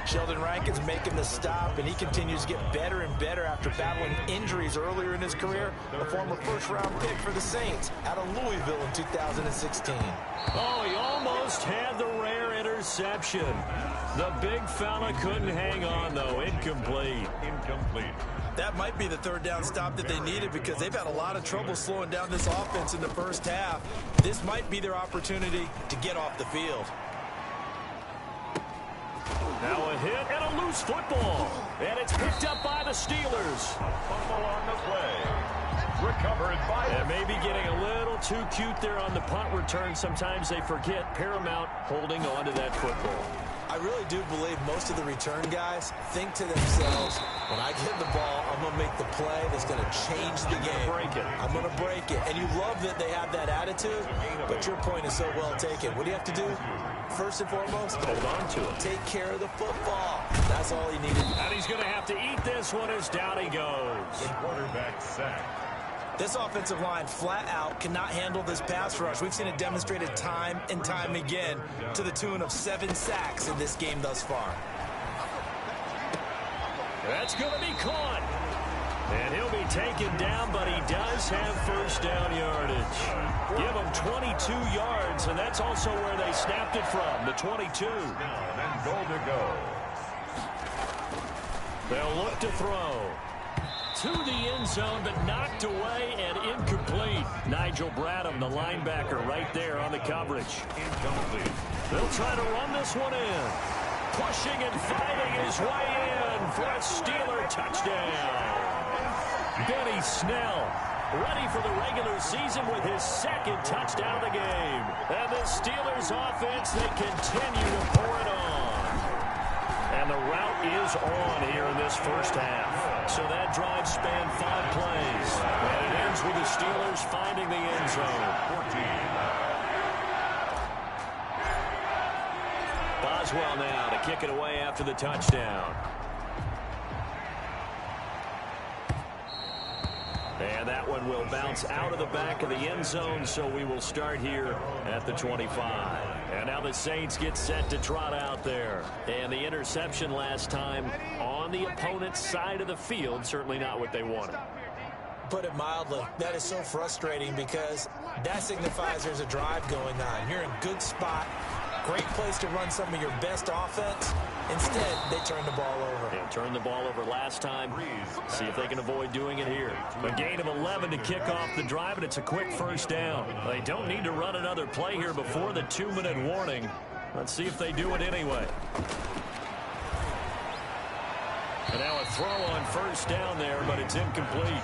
Sheldon Rankins making the stop, and he continues to get better and better after battling injuries earlier in his career. A former first-round pick for the Saints out of Louisville in 2016. Oh, he almost had the rare interception. The big fella couldn't hang on, though. Incomplete. Incomplete. That might be the 3rd down stop that they needed because they've had a lot of trouble slowing down this offense in the first half. This might be their opportunity to get off the field. Now a hit and a loose football. And it's picked up by the Steelers. Fumble on the play. Recovered by And maybe getting a little too cute there on the punt return. Sometimes they forget Paramount holding on to that football. I really do believe most of the return guys think to themselves, when I get the ball, I'm going to make the play that's going to change the game. I'm going to break it. And you love that they have that attitude, but your point is so well taken. What do you have to do? First and foremost, hold on to it. Take care of the football. That's all he needed. And he's going to have to eat this one as down he goes. the quarterback sack. This offensive line flat out cannot handle this pass rush. We've seen it demonstrated time and time again to the tune of 7 sacks in this game thus far. That's going to be caught. And he'll be taken down, but he does have 1st down yardage. Give him 22 yards, and that's also where they snapped it from, the 22. And goal to go. They'll look to throw. To the end zone, but knocked away and incomplete. Nigel Bradham, the linebacker, right there on the coverage. Incomplete. They'll try to run this one in. Pushing and fighting his way in for a Steeler touchdown. Benny Snell, ready for the regular season with his 2nd touchdown of the game. And the Steelers offense, they continue to pour it on. And the route is on here in this first half. So that drive spanned 5 plays. And it ends with the Steelers finding the end zone. 14. Boswell now to kick it away after the touchdown. And that one will bounce out of the back of the end zone, so we will start here at the 25. And now the Saints get set to trot out there. And the interception last time on the opponent's side of the field, certainly not what they wanted. Put it mildly, that is so frustrating because that signifies there's a drive going on. You're in a good spot, great place to run some of your best offense. Instead, they turn the ball over. They turned the ball over last time. See if they can avoid doing it here. A gain of 11 to kick off the drive, and it's a quick 1st down. They don't need to run another play here before the 2-minute warning. Let's see if they do it anyway. And now a throw on first down there, but it's incomplete.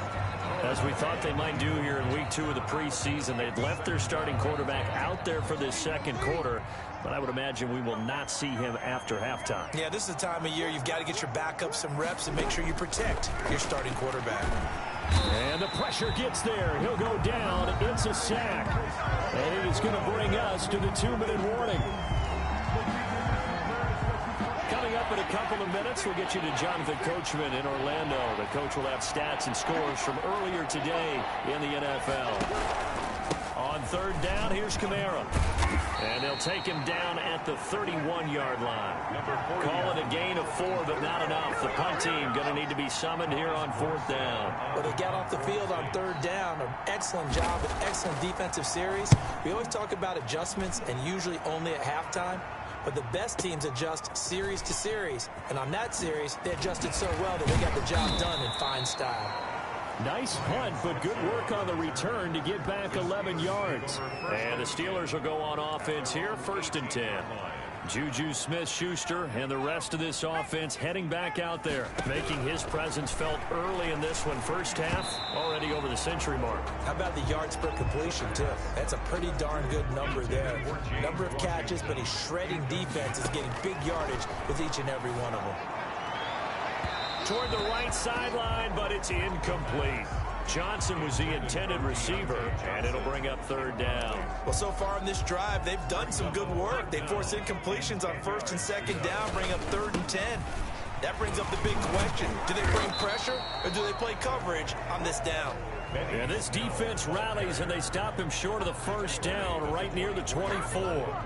As we thought they might do here in week 2 of the preseason, they'd left their starting quarterback out there for this second quarter, but I would imagine we will not see him after halftime. Yeah, this is the time of year you've got to get your backup some reps and make sure you protect your starting quarterback. And the pressure gets there. He'll go down. It's a sack. And it is going to bring us to the 2-minute warning. Coming up in a couple of minutes, we'll get you to Jonathan Coachman in Orlando. The coach will have stats and scores from earlier today in the NFL. On third down, here's Kamara. And they'll take him down at the 31-yard line. Call it a gain of 4, but not enough. The punt team going to need to be summoned here on fourth down. Well, they got off the field on third down. An excellent job, an excellent defensive series. We always talk about adjustments and usually only at halftime. But the best teams adjust series to series. And on that series, they adjusted so well that they got the job done in fine style. Nice punt, but good work on the return to get back 11 yards. And the Steelers will go on offense here, 1st and 10. Juju Smith-Schuster and the rest of this offense heading back out there, making his presence felt early in this one. First half, already over the century mark. How about the yards per completion, too? That's a pretty darn good number there. Number of catches, but he's shredding defenses, getting big yardage with each and every one of them. Toward the right sideline, but it's incomplete. Johnson was the intended receiver, and it'll bring up third down. Well, so far in this drive, they've done some good work. They force incompletions on 1st and 2nd down, bring up 3rd and 10. That brings up the big question. Do they bring pressure, or do they play coverage on this down? And this defense rallies, and they stop him short of the first down right near the 24.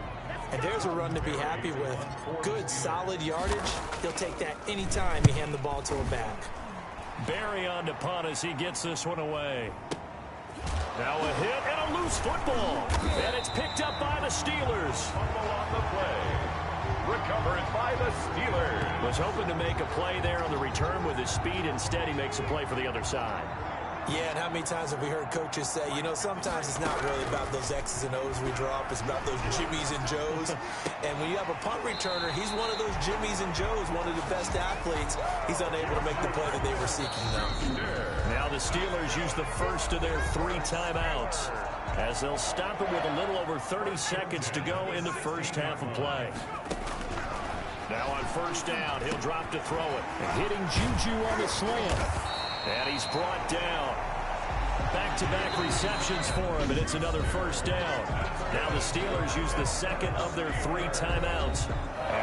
And there's a run to be happy with. Good, solid yardage. He'll take that anytime you hand the ball to him back. Barry on to punt as he gets this one away. Now a hit and a loose football. And it's picked up by the Steelers. Fumble on the play. Recovered by the Steelers. Was hoping to make a play there on the return with his speed. Instead, he makes a play for the other side. Yeah, and how many times have we heard coaches say, you know, sometimes it's not really about those X's and O's we draw up. It's about those Jimmies and Joes. And when you have a punt returner, he's one of those Jimmies and Joes, one of the best athletes. He's unable to make the play that they were seeking, though. Now the Steelers use the first of their 3 timeouts as they'll stop him with a little over 30 seconds to go in the first half of play. Now on first down, he'll drop to throw it. Hitting Juju on the slant. And he's brought down. Back-to-back receptions for him, and it's another first down. Now the Steelers use the second of their 3 timeouts,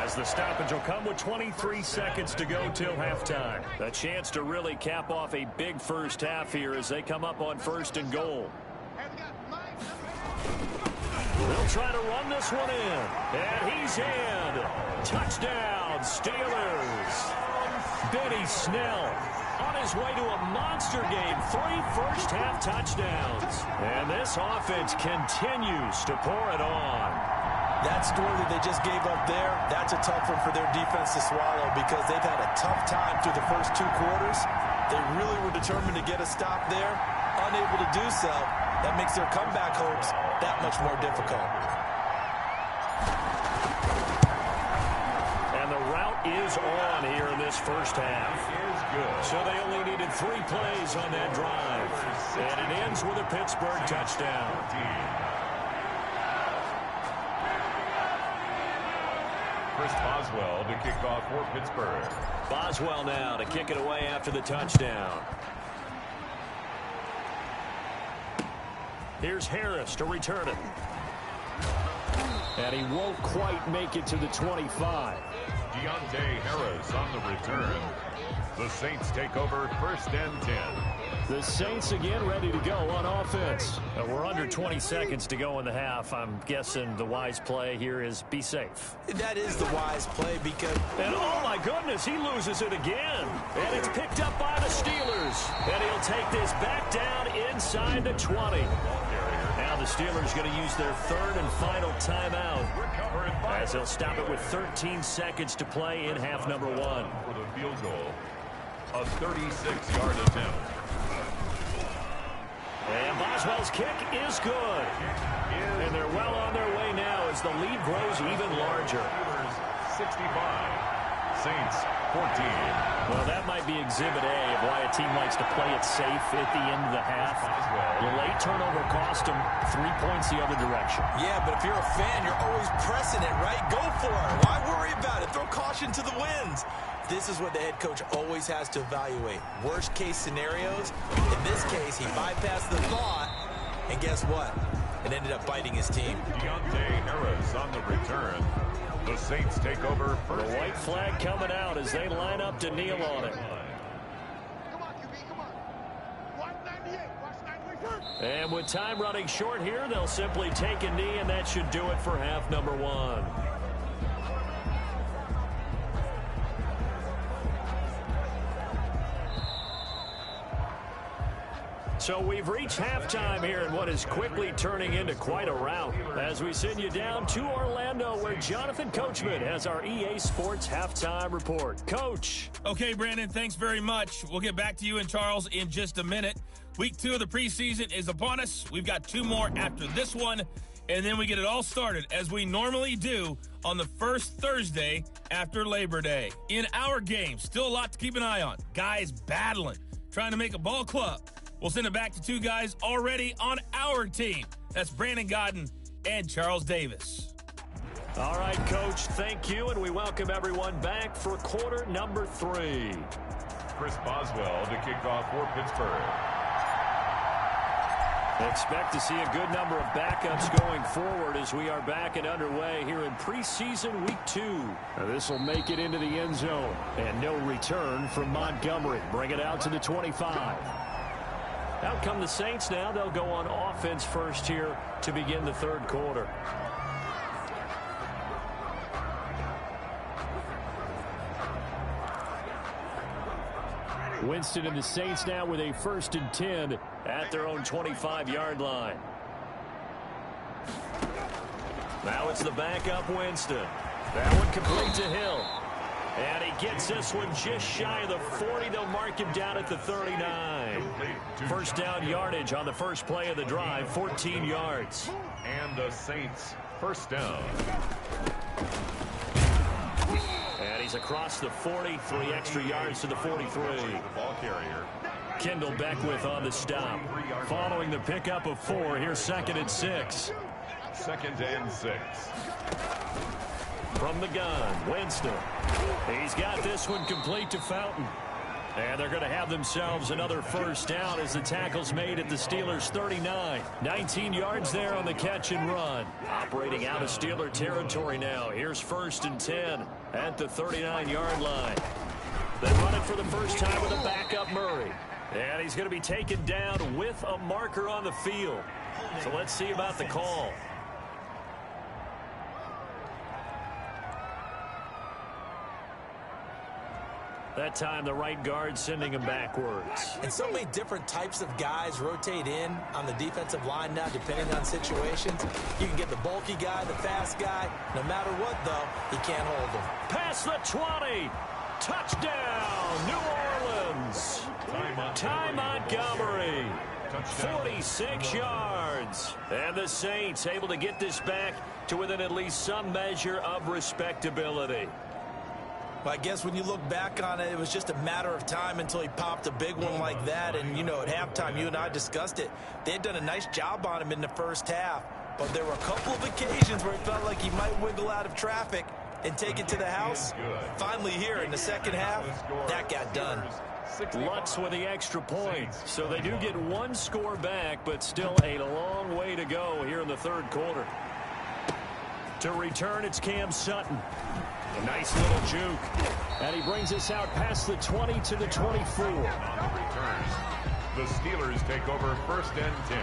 as the stoppage will come with 23 seconds to go till halftime. A chance to really cap off a big first half here as they come up on 1st and goal. They'll try to run this one in, and he's in. Touchdown, Steelers. Benny Snell on his way to a monster game. 3 first-half touchdowns. And this offense continues to pour it on. That story that they just gave up there, that's a tough one for their defense to swallow because they've had a tough time through the first 2 quarters. They really were determined to get a stop there. Unable to do so. That makes their comeback hopes that much more difficult. And the route is on here in this first half. So they only needed 3 plays on that drive. And it ends with a Pittsburgh touchdown. Chris Boswell to kick off for Pittsburgh. Boswell now to kick it away after the touchdown. Here's Harris to return it. And he won't quite make it to the 25. Deontay Harris on the return. The Saints take over 1st and 10. The Saints again ready to go on offense. We're under 20 seconds to go in the half. I'm guessing the wise play here is be safe. That is the wise play because... And oh my goodness, he loses it again. And it's picked up by the Steelers. And he'll take this back down inside the 20. Now the Steelers going to use their 3rd and final timeout as they'll stop it with 13 seconds to play in half number 1. For the field goal, a 36-yard attempt. And Boswell's kick is good. And they're well on their way now as the lead grows even larger. 65. Saints 14. Well, that might be Exhibit A of why a team likes to play it safe at the end of the half. The late turnover cost them 3 points the other direction. Yeah, but if you're a fan, you're always pressing it, right? Go for it. Why worry about it? Throw caution to the winds. This is what the head coach always has to evaluate. Worst case scenarios. In this case, he bypassed the thought, and guess what? It ended up biting his team. Deontay Harris on the return. The Saints take over first. The white flag coming out as they line up to kneel on it. Come on, QB, come on. Watch 98. Watch 98. And with time running short here, they'll simply take a knee, and that should do it for half number 1. So we've reached halftime here in what is quickly turning into quite a rout as we send you down to Orlando where Jonathan Coachman has our EA Sports halftime report. Coach. Okay, Brandon, thanks very much. We'll get back to you and Charles in just a minute. Week 2 of the preseason is upon us. We've got 2 more after this one, and then we get it all started as we normally do on the first Thursday after Labor Day. In our game, still a lot to keep an eye on. Guys battling, trying to make a ball club. We'll send it back to 2 guys already on our team. That's Brandon Godden and Charles Davis. All right, Coach, thank you, and we welcome everyone back for quarter number 3. Chris Boswell to kick off for Pittsburgh. Expect to see a good number of backups going forward as we are back and underway here in preseason week 2. This will make it into the end zone, and no return from Montgomery. Bring it out to the 25. Out come the Saints now. They'll go on offense first here to begin the third quarter. Winston and the Saints now with a 1st and 10 at their own 25-yard line. Now it's the backup Winston. That one complete to Hill. And he gets this one just shy of the 40. They'll mark him down at the 39. First down yardage on the first play of the drive, 14 yards. And the Saints first down. And he's across the 40, 3 extra yards to the 43. The ball carrier. Kendall Beckwith on the stop. Following the pickup of 4, here's 2nd and 6. 2nd and 6. From the gun, Winston. He's got this one complete to Fountain. And they're going to have themselves another first down as the tackle's made at the Steelers' 39. 19 yards there on the catch and run. Operating out of Steeler territory now. Here's 1st and 10 at the 39-yard line. They run it for the first time with a backup Murray. And he's going to be taken down with a marker on the field. So let's see about the call. That time, the right guard sending him backwards. And so many different types of guys rotate in on the defensive line now, depending on situations. You can get the bulky guy, the fast guy. No matter what, though, he can't hold him. Past the 20. Touchdown, New Orleans. Ty Montgomery. 46 yards. And the Saints able to get this back to within at least some measure of respectability. Well, I guess when you look back on it, it was just a matter of time until he popped a big one like that. And, you know, at halftime, you and I discussed it. They had done a nice job on him in the first half. But there were a couple of occasions where it felt like he might wiggle out of traffic and take it to the house. Finally here in the second half, that got done. Lutz with the extra point. So they do get 1 score back, but still a long way to go here in the third quarter. To return, it's Cam Sutton. A nice little juke. And he brings us out past the 20 to the 24. On the returns, the Steelers take over 1st and 10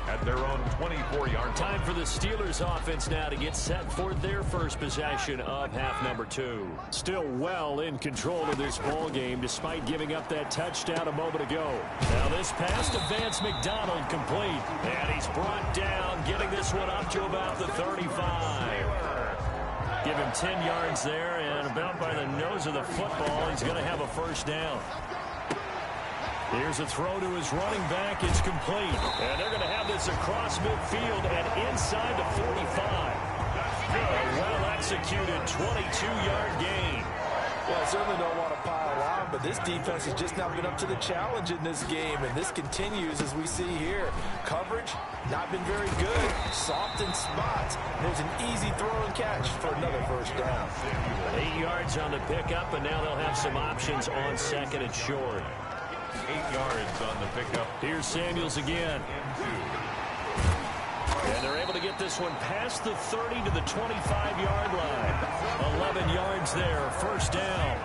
at their own 24-yard line. Time for the Steelers offense now to get set for their first possession of half number 2. Still well in control of this ball game despite giving up that touchdown a moment ago. Now this pass to Vance McDonald complete. And he's brought down, getting this one up to about the 35. Give him 10 yards there, and about by the nose of the football, he's going to have a first down. Here's a throw to his running back. It's complete. And they're going to have this across midfield and inside the 45. A well-executed 22-yard gain. Well, I certainly don't want to pile on, but this defense has just not been up to the challenge in this game, and this continues as we see here. Coverage, not been very good. Soft in spots. There's an easy throw and catch for another first down. 8 yards on the pickup, and now they'll have some options on second and short. 8 yards on the pickup. Here's Samuels again. And they're able to get this one past the 30 to the 25-yard line. 11 yards there, first down.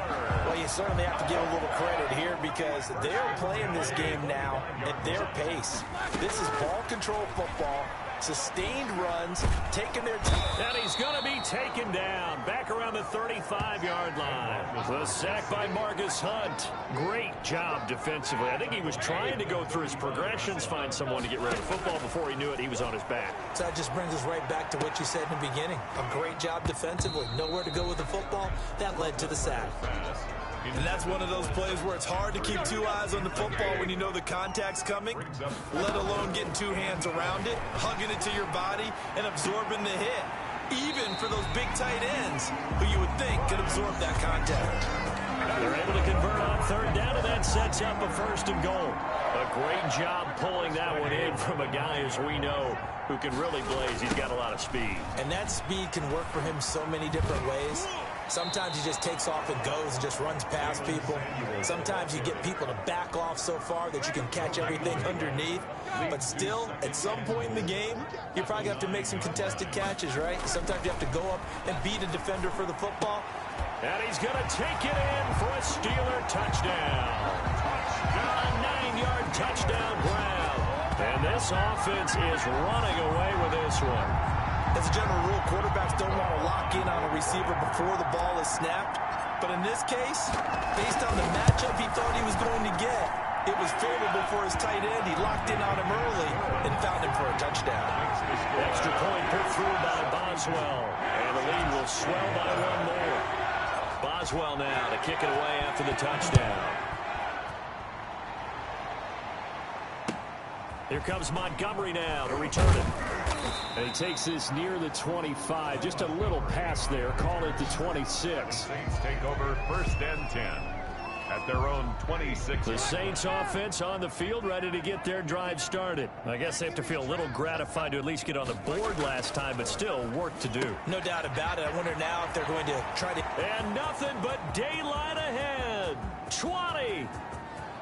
Well, you certainly have to give a little credit here because they're playing this game now at their pace. This is ball control football, sustained runs, taking their time. And he's going to be taken down back around the 35-yard line. The sack by Marcus Hunt. Great job defensively. I think he was trying to go through his progressions, find someone to get rid of the football. Before he knew it, he was on his back. So that just brings us right back to what you said in the beginning. A great job defensively. Nowhere to go with the football. That led to the sack. And that's one of those plays where it's hard to keep two eyes on the football when you know the contact's coming, let alone getting two hands around it, hugging it to your body, and absorbing the hit. Even for those big tight ends who you would think could absorb that contact. They're able to convert on third down, and that sets up a first and goal. A great job pulling that one in from a guy, as we know, who can really blaze. He's got a lot of speed. And that speed can work for him so many different ways. Sometimes he just takes off and goes and just runs past people. Sometimes you get people to back off so far that you can catch everything underneath. But still, at some point in the game, you probably have to make some contested catches, right? Sometimes you have to go up and beat a defender for the football. And he's going to take it in for a Steeler touchdown. A 9-yard touchdown grab. And this offense is running away with this one. As a general rule, quarterbacks don't want to lock in on a receiver before the ball is snapped. But in this case, based on the matchup he thought he was going to get, it was favorable for his tight end. He locked in on him early and found him for a touchdown. Extra point put through by Boswell. And the lead will swell by one more. Boswell now to kick it away after the touchdown. Here comes Montgomery now to return it. And he takes this near the 25. Just a little pass there. Call it the 26. Saints take over first and 10 at their own 26. The Saints offense on the field, ready to get their drive started. I guess they have to feel a little gratified to at least get on the board last time, but still work to do. No doubt about it. I wonder now if they're going to try to... And nothing but daylight ahead. 20.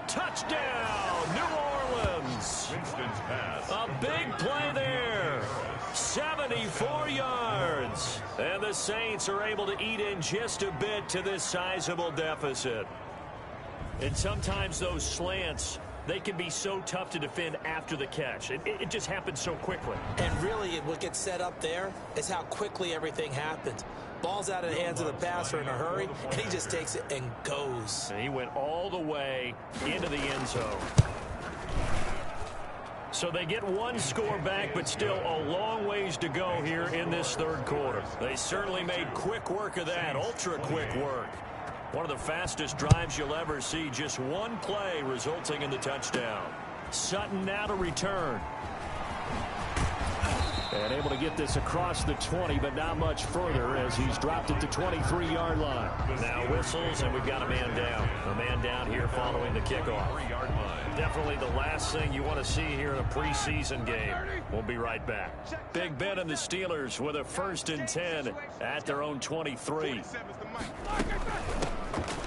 Touchdown, New Orleans. Winston's pass. A big play there. 74 yards. And the Saints are able to eat in just a bit to this sizable deficit. And sometimes those slants, they can be so tough to defend after the catch. It just happens so quickly. And really, what gets set up there is how quickly everything happens. Ball's out of the hands of the passer in a hurry, and he just takes it and goes. And he went all the way into the end zone. So they get one score back, but still a long ways to go here in this third quarter. They certainly made quick work of that, ultra quick work. One of the fastest drives you'll ever see, just one play resulting in the touchdown. Sutton now to return. And able to get this across the 20, but not much further as he's dropped at the 23-yard line. Now whistles, and we've got a man down. A man down here following the kickoff. 3-yard line. Definitely the last thing you want to see here in a preseason game. We'll be right back. Big Ben and the Steelers with a 1st and 10 at their own 23.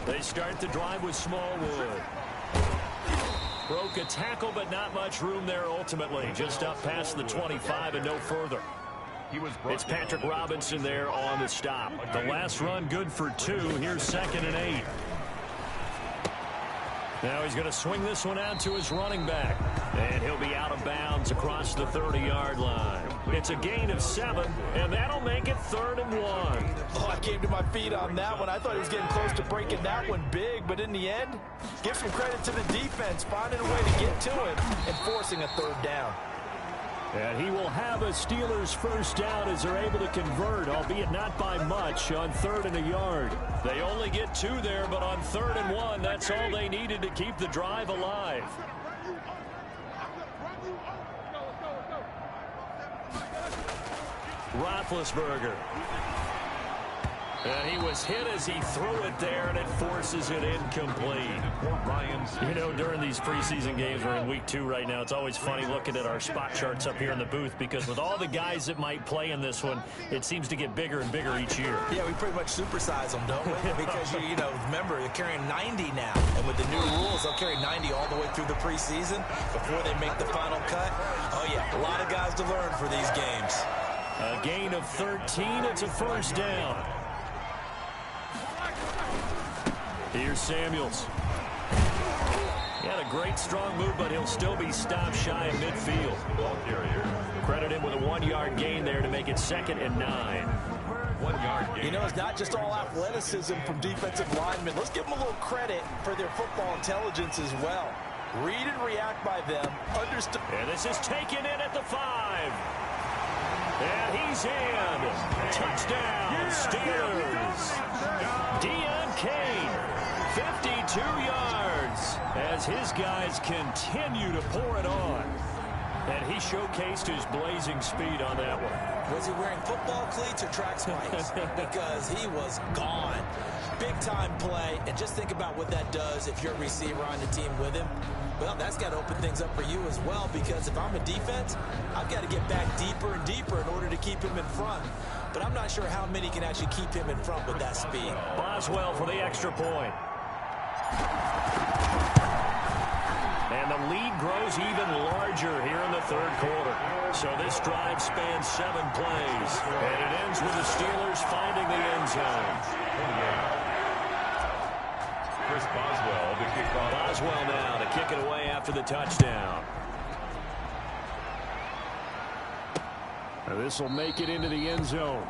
They start the drive with Smallwood. Broke a tackle, but not much room there ultimately. Just up past the 25 and no further. It's Patrick Robinson there on the stop. The last run good for 2. Here's 2nd and 8. Now he's going to swing this one out to his running back. And he'll be out of bounds across the 30-yard line. It's a gain of 7, and that'll make it 3rd and 1. Oh, I came to my feet on that one. I thought he was getting close to breaking that one big, but in the end, give some credit to the defense, finding a way to get to it and forcing a 3rd down. And he will have a Steelers 1st down as they're able to convert, albeit not by much, on 3rd and a yard. They only get 2 there, but on 3rd and 1, that's all they needed to keep the drive alive. Roethlisberger. And he was hit as he threw it there, and it forces it incomplete. You know, during these preseason games, we're in week 2 right now, it's always funny looking at our spot charts up here in the booth because with all the guys that might play in this one, it seems to get bigger and bigger each year. Yeah, we pretty much supersize them, don't we? Because, you know, remember, you're carrying 90 now. And with the new rules, they'll carry 90 all the way through the preseason before they make the final cut. Oh, yeah, a lot of guys to learn for these games. A gain of 13. It's a first down. Here's Samuels. He had a great strong move, but he'll still be stopped shy of midfield. Ball carrier. Credit him with a 1-yard gain there to make it 2nd and 9. 1-yard gain. You know, it's not just all athleticism from defensive linemen. Let's give them a little credit for their football intelligence as well. Read and react by them. Understood. And this is taken in at the 5. And he's in. Touchdown, Steelers. Deon Cain, 52 yards as his guys continue to pour it on. And he showcased his blazing speed on that one. Was he wearing football cleats or track spikes? Because he was gone. Big-time play. And just think about what that does if you're a receiver on the team with him. Well, that's got to open things up for you as well, because if I'm a defense, I've got to get back deeper and deeper in order to keep him in front. But I'm not sure how many can actually keep him in front with that speed. Boswell for the extra point. And the lead grows even larger here in the 3rd quarter. So this drive spans 7 plays. And it ends with the Steelers finding the end zone. Chris Boswell to kick off. Boswell now to kick it away after the touchdown. This will make it into the end zone.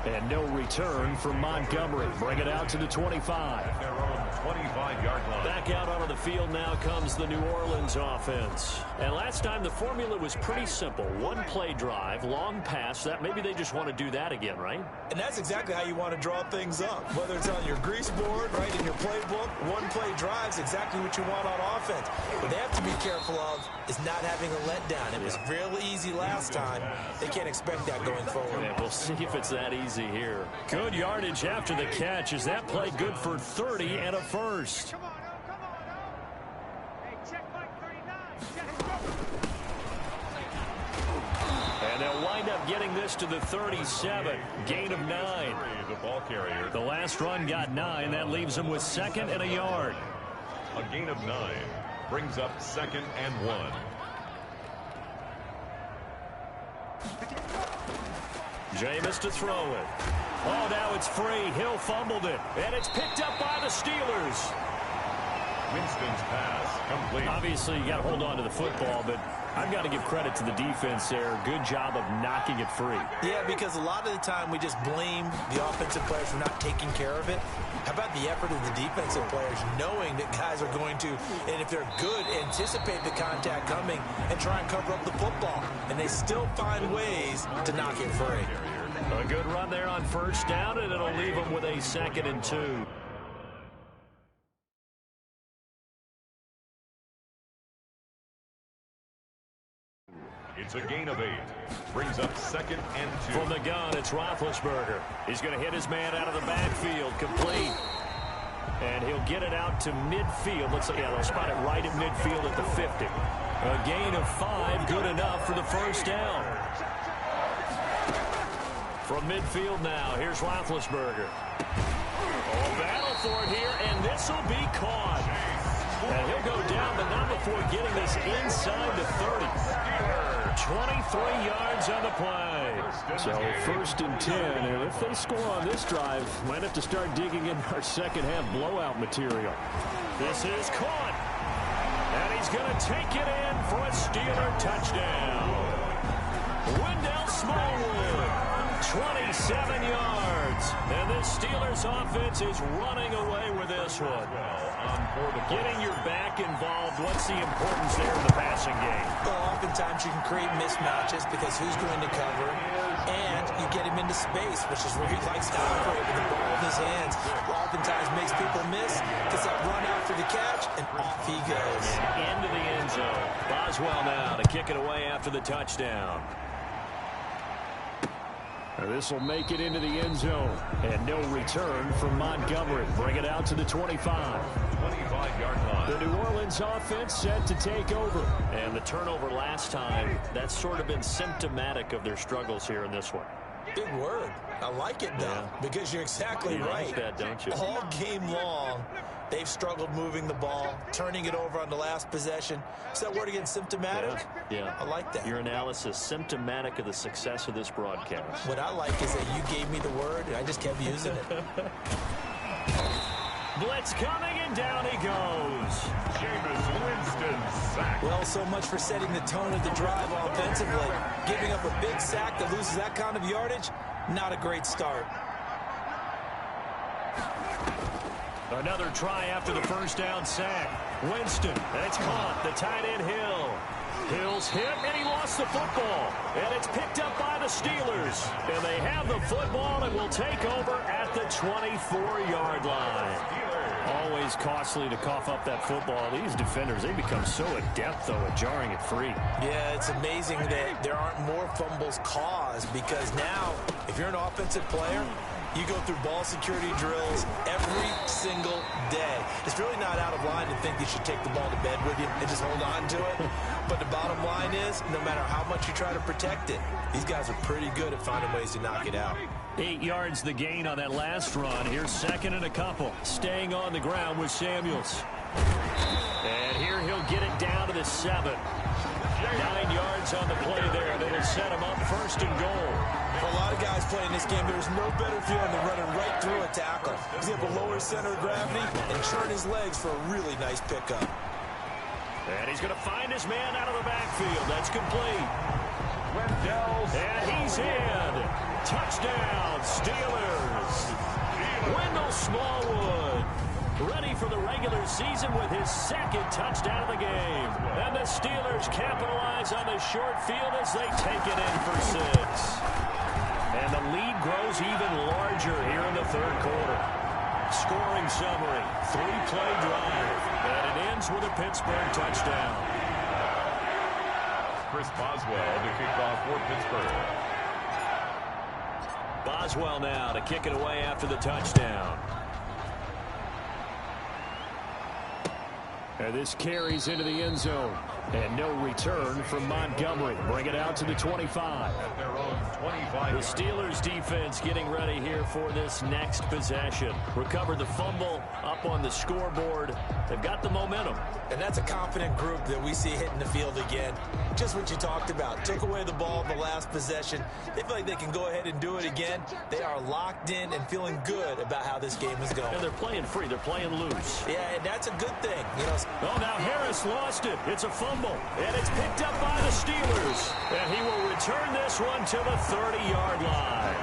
And no return from Montgomery. Bring it out to the 25. Their own 25-yard line. Back out onto the field now comes the New Orleans offense. And last time the formula was pretty simple. 1-play drive, long pass. That maybe they just want to do that again, right? And that's exactly how you want to draw things up. Whether it's on your grease board, right, in your playbook, 1-play drive is exactly what you want on offense. What they have to be careful of is not having a letdown. It was real easy last time. They can't expect that going forward. Yeah, we'll see if it's that easy here. Good yardage after the catch. Is that play good for 30 and a first? Come on, Hey, check Mike 39. And they'll wind up getting this to the 37. Gain of 9. The ball carrier. The last run got 9. That leaves them with 2nd and a yard. A gain of 9 brings up 2nd and 1. Jameis to throw it. Oh, now it's free. Hill fumbled it. And it's picked up by the Steelers. Winston's pass complete. Obviously, you got to hold on to the football, but I've got to give credit to the defense there. Good job of knocking it free. Yeah, because a lot of the time we just blame the offensive players for not taking care of it. How about the effort of the defensive players knowing that guys are going to, and if they're good, anticipate the contact coming and try and cover up the football. And they still find ways to knock it free. A good run there on first down, and it'll leave them with a 2nd and 2. It's a gain of 8. Brings up 2nd and 2. From the gun, it's Roethlisberger. He's going to hit his man out of the backfield. Complete. And he'll get it out to midfield. Let's see. Yeah, they'll spot it right at midfield at the 50. A gain of 5. Good enough for the first down. From midfield now, here's Roethlisberger. Oh, battle for it here, and this will be caught. And he'll go down, but not before getting this inside the 30. 23 yards on the play. So 1st and 10, and if they score on this drive, might have to start digging in our second half blowout material. This is caught. And he's going to take it in for a Steeler touchdown. Wendell Smallwood, 27 yards. And this Steelers offense is running away with this one. Getting your back involved, what's the importance there in the passing game? Well, oftentimes you can create mismatches because who's going to cover, and you get him into space, which is where he likes to operate with the ball in his hands. Oftentimes makes people miss, gets that run out for the catch, and off he goes. And into the end zone. Boswell now to kick it away after the touchdown. This will make it into the end zone. And no return from Montgomery. Bring it out to the 25. 25-yard line. The New Orleans offense set to take over. And the turnover last time, that's sort of been symptomatic of their struggles here in this one. Big word. I like it, though, because you're exactly right. Like that, don't you? All game long, they've struggled moving the ball, turning it over on the last possession. Is that word again, symptomatic? Yeah. I like that. Your analysis, symptomatic of the success of this broadcast. What I like is that you gave me the word, and I just kept using it. Blitz coming, and down he goes. Jameis Winston sack. Well, so much for setting the tone of the drive offensively. Giving up a big sack that loses that kind of yardage, not a great start. Another try after the first down sack. Winston, and it's caught. The tight end Hill. Hill's hit, and he lost the football. And it's picked up by the Steelers. And they have the football and will take over at the 24-yard line. Always costly to cough up that football. These defenders, they become so adept, though, at jarring it free. Yeah, it's amazing that there aren't more fumbles caused, because now, if you're an offensive player, you go through ball security drills every single day. It's really not out of line to think you should take the ball to bed with you and just hold on to it. But the bottom line is, no matter how much you try to protect it, these guys are pretty good at finding ways to knock it out. 8 yards the gain on that last run. Here's second and a couple. Staying on the ground with Samuels. And here he'll get it down to the 7. 9 yards on the play there. That'll set him up first and goal. For a lot of guys playing this game, there's no better feeling than running right through a tackle. He's able to lower center of gravity and churn his legs for a really nice pickup. And he's going to find his man out of the backfield. That's complete. And he's in. Touchdown, Steelers. Wendell Smallwood, ready for the regular season with his second touchdown of the game. And the Steelers capitalize on the short field as they take it in for 6. And the lead grows even larger here in the third quarter. Scoring summary, 3-play drive, and it ends with a Pittsburgh touchdown. Chris Boswell to kick off for Pittsburgh. Boswell now to kick it away after the touchdown. And this carries into the end zone. And no return from Montgomery. Bring it out to the 25. At their own 25. The Steelers defense getting ready here for this next possession. Recovered the fumble up on the scoreboard. They've got the momentum. And that's a confident group that we see hitting the field again. Just what you talked about. Took away the ball the last possession. They feel like they can go ahead and do it again. They are locked in and feeling good about how this game is going. And they're playing free. They're playing loose. Yeah, and that's a good thing. You know. Oh, now Harris lost it. It's a fumble. And it's picked up by the Steelers. And he will return this one to the 30-yard line.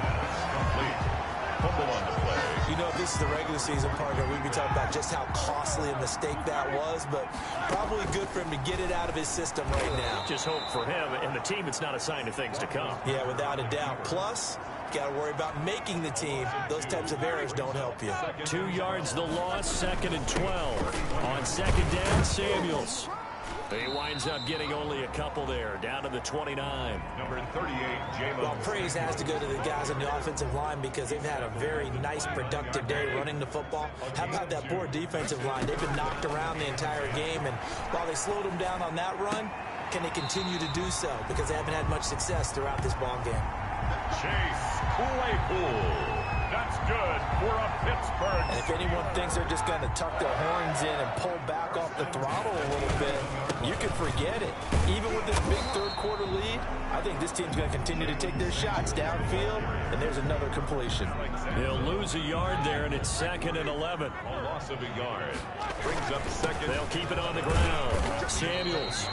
Fumble on the play. You know, if this is the regular season partner, we'd be talking about just how costly a mistake that was, but probably good for him to get it out of his system right now. Just hope for him and the team it's not a sign of things to come. Yeah, without a doubt. Plus, you got to worry about making the team. Those types of errors don't help you. 2 yards the loss, 2nd and 12. On second down, Samuels. He winds up getting only a couple there, down to the 29. Number 38, Jameis. Well, praise has to go to the guys on the offensive line because they've had a very nice, productive day running the football. How about that poor defensive line? They've been knocked around the entire game, and while they slowed them down on that run, can they continue to do so? Because they haven't had much success throughout this ball game. Chase Claypool. That's good for a Pittsburgh. And if anyone thinks they're just going to tuck their horns in and pull back off the throttle a little bit, you can forget it. Even with this big third-quarter lead, I think this team's going to continue to take their shots downfield, and there's another completion. He'll lose a yard there, and it's 2nd and 11. A loss of a yard. Brings up second. They'll keep it on the ground. Samuels.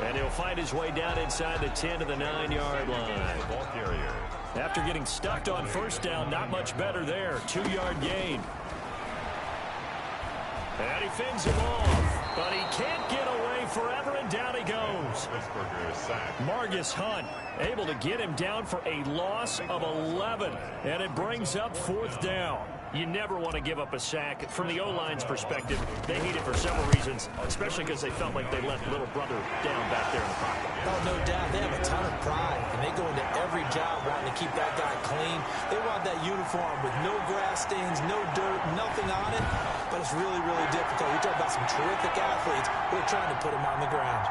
And he'll find his way down inside the 10 to the 9-yard line. Ball carrier. After getting stuffed on first down, not much better there. 2-yard gain. And he fends him off, but he can't get away forever, and down he goes. Margus Hunt able to get him down for a loss of 11, and it brings up 4th down. You never want to give up a sack. From the O-line's perspective, they hate it for several reasons, especially because they felt like they let little brother down back there in the pocket. Oh, no doubt. They have a ton of pride, and they go into every job wanting to keep that guy clean. They want that uniform with no grass stains, no dirt, nothing on it. But it's really, really difficult. We talk about some terrific athletes who are trying to put him on the ground.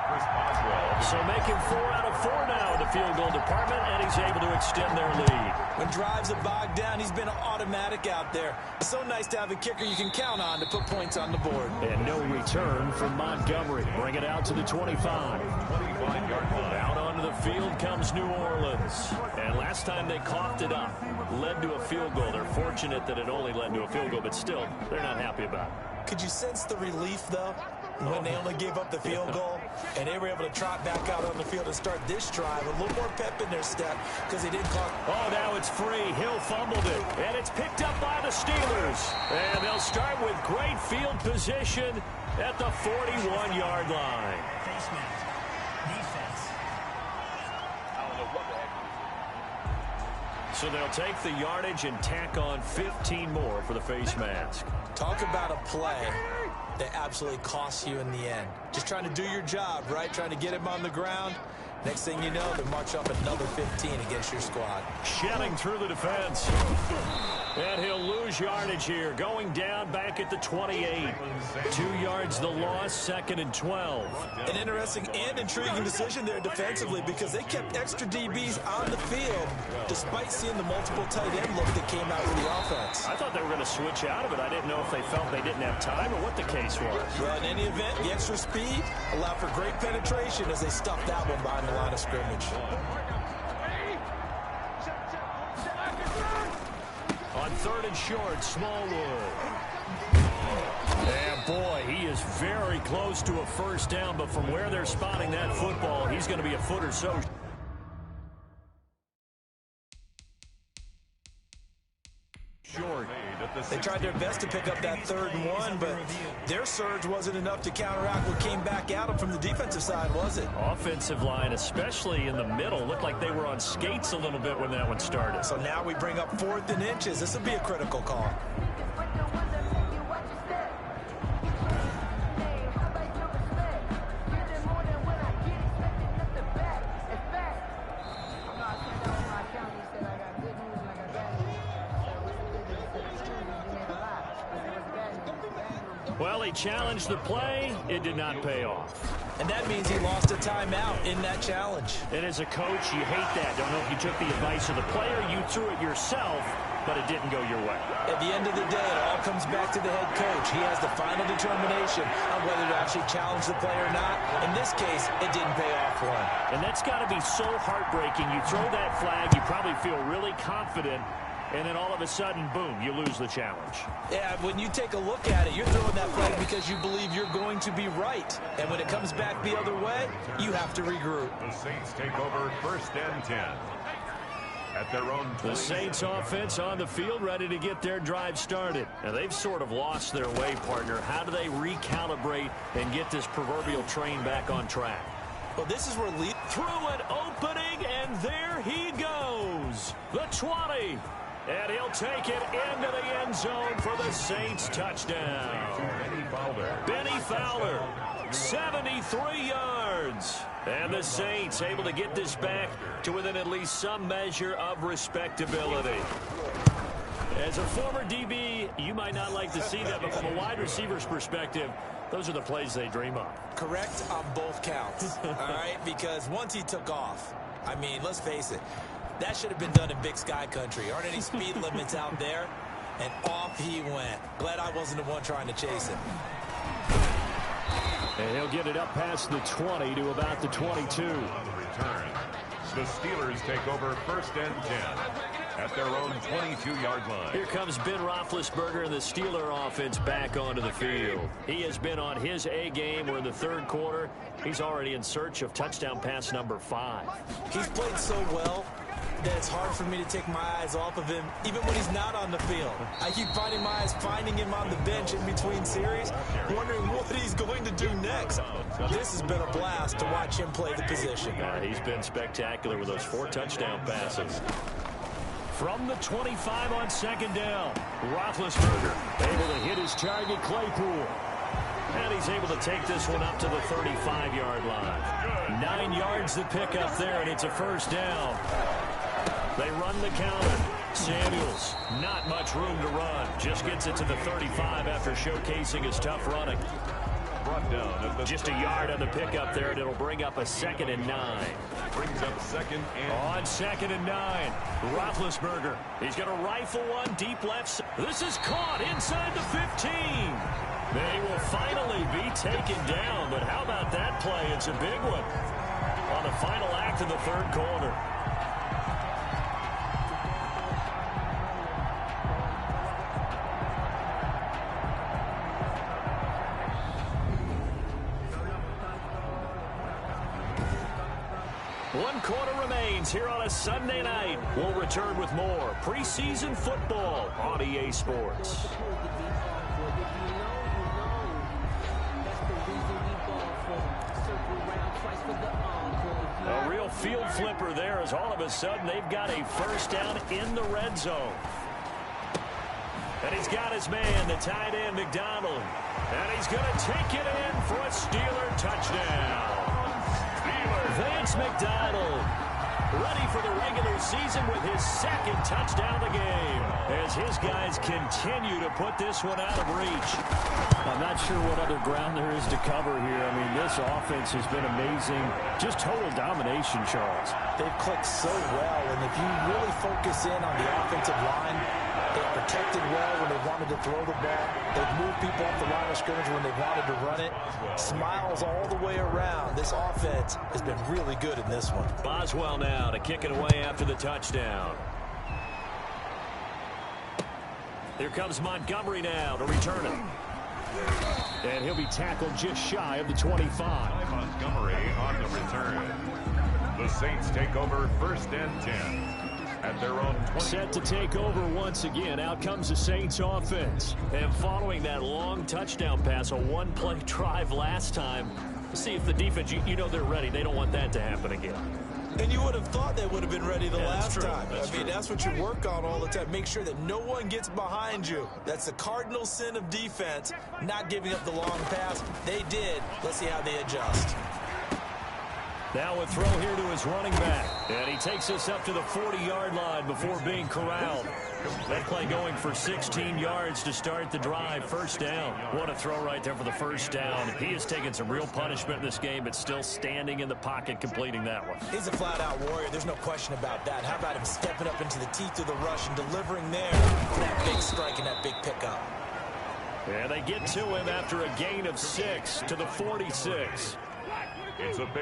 So making 4 out of 4 now in the field goal department, and he's able to extend their lead. When drives are bogged down, he's been automatic out there. It's so nice to have a kicker you can count on to put points on the board. And no return from Montgomery. Bring it out to the 25. Out onto the field comes New Orleans. And last time they coughed it up, led to a field goal. They're fortunate that it only led to a field goal, but still, they're not happy about it. Could you sense the relief, though, when they only gave up the field goal and they were able to trot back out on the field and start this drive with a little more pep in their step because they didn't call. Oh, now it's free. Hill fumbled it, and it's picked up by the Steelers. And they'll start with great field position at the 41-yard line. Face mask. Defense. I don't know what the heck. So they'll take the yardage and tack on 15 more for the face mask. Talk about a play that absolutely costs you in the end. Just trying to do your job, right? Trying to get him on the ground. Next thing you know, they march up another 15 against your squad. Shedding through the defense. And he'll lose yardage here. Going down back at the 28. 2 yards the loss, 2nd and 12. An interesting and intriguing decision there defensively because they kept extra DBs on the field despite seeing the multiple tight end look that came out for the offense. I thought they were going to switch out of it. I didn't know if they felt they didn't have time or what the case was. Well, in any event, the extra speed allowed for great penetration as they stuffed that one behind the line of scrimmage. On 3rd and short, Smallwood. And boy, he is very close to a first down, but from where they're spotting that football, he's going to be a foot or so short. They tried their best to pick up that 3rd and 1, but their surge wasn't enough to counteract what came back at them from the defensive side, was it? Offensive line, especially in the middle, looked like they were on skates a little bit when that one started. So now we bring up 4th and inches. This will be a critical call. Well, he challenged the play. It did not pay off. And that means he lost a timeout in that challenge. And as a coach, you hate that. Don't know if you took the advice of the player, you threw it yourself, but it didn't go your way. At the end of the day, it all comes back to the head coach. He has the final determination on whether to actually challenge the play or not. In this case, it didn't pay off for him. And that's got to be so heartbreaking. You throw that flag, you probably feel really confident, and then all of a sudden, boom, you lose the challenge. Yeah, when you take a look at it, you're throwing that flag because you believe you're going to be right. And when it comes back the other way, you have to regroup. The Saints take over 1st and 10. At their own 20. The Saints offense on the field ready to get their drive started. Now, they've sort of lost their way, partner. How do they recalibrate and get this proverbial train back on track? Well, this is where through an opening, and there he goes. The 20. And he'll take it into the end zone for the Saints touchdown. Benny Fowler, 73 yards. And the Saints able to get this back to within at least some measure of respectability. As a former DB, you might not like to see that, but from a wide receiver's perspective, those are the plays they dream of. Correct on both counts, all right? Because once he took off, I mean, let's face it, that should have been done in Big Sky Country. Aren't any speed limits out there? And off he went. Glad I wasn't the one trying to chase him. And he'll get it up past the 20 to about the 22. On the return, the Steelers take over 1st and 10 at their own 22-yard line. Here comes Ben Roethlisberger and the Steeler offense back onto the field. He has been on his A game. We're in the 3rd quarter. He's already in search of touchdown pass number 5. He's played so well that it's hard for me to take my eyes off of him, even when he's not on the field. I keep finding my eyes finding him on the bench in between series, wondering what he's going to do next. This has been a blast to watch him play the position. He's been spectacular with those 4 touchdown passes. From the 25 on second down. Roethlisberger able to hit his target, Claypool. And he's able to take this one up to the 35-yard line. 9 yards to pick up there, and it's a first down. They run the counter. Samuels, not much room to run. Just gets it to the 35 after showcasing his tough running. Brought down just a yard on the pickup there, and it'll bring up a 2nd and 9. Brings up 2nd and... On 2nd and 9, Roethlisberger. He's going to rifle one deep left. This is caught inside the 15. They will finally be taken down, but how about that play? It's a big one on the final act of the third quarter. One quarter remains here on a Sunday night. We'll return with more preseason football on EA Sports. A real field flipper there as all of a sudden they've got a first down in the red zone. And he's got his man, the tight end, McDonald. And he's going to take it in for a Steeler touchdown. Vance McDonald ready for the regular season with his 2nd touchdown of the game as his guys continue to put this one out of reach. I'm not sure what other ground there is to cover here. I mean, this offense has been amazing. Just total domination, Charles. They've clicked so well, and if you really focus in on the offensive line, they've protected well when they wanted to throw the ball. They've moved people off the line of scrimmage when they wanted to run it. Smiles all the way around. This offense has been really good in this one. Boswell now to kick it away after the touchdown. Here comes Montgomery now to return it. And he'll be tackled just shy of the 25. Montgomery on the return. The Saints take over 1st and 10 at their own 20. Set to take over once again. Out comes the Saints offense. And following that long touchdown pass, a one-play drive last time, see if the defense, you know they're ready. They don't want that to happen again. And you would have thought they would have been ready the last time. I mean, that's what you work on all the time. Make sure that no one gets behind you. That's the cardinal sin of defense, not giving up the long pass. They did. Let's see how they adjust. Now a throw here to his running back. And he takes us up to the 40-yard line before being corralled. That play going for 16 yards to start the drive. First down. What a throw right there for the first down. He has taken some real punishment in this game, but still standing in the pocket completing that one. He's a flat-out warrior. There's no question about that. How about him stepping up into the teeth of the rush and delivering there for that big strike and that big pickup. And they get to him after a gain of 6 to the 46.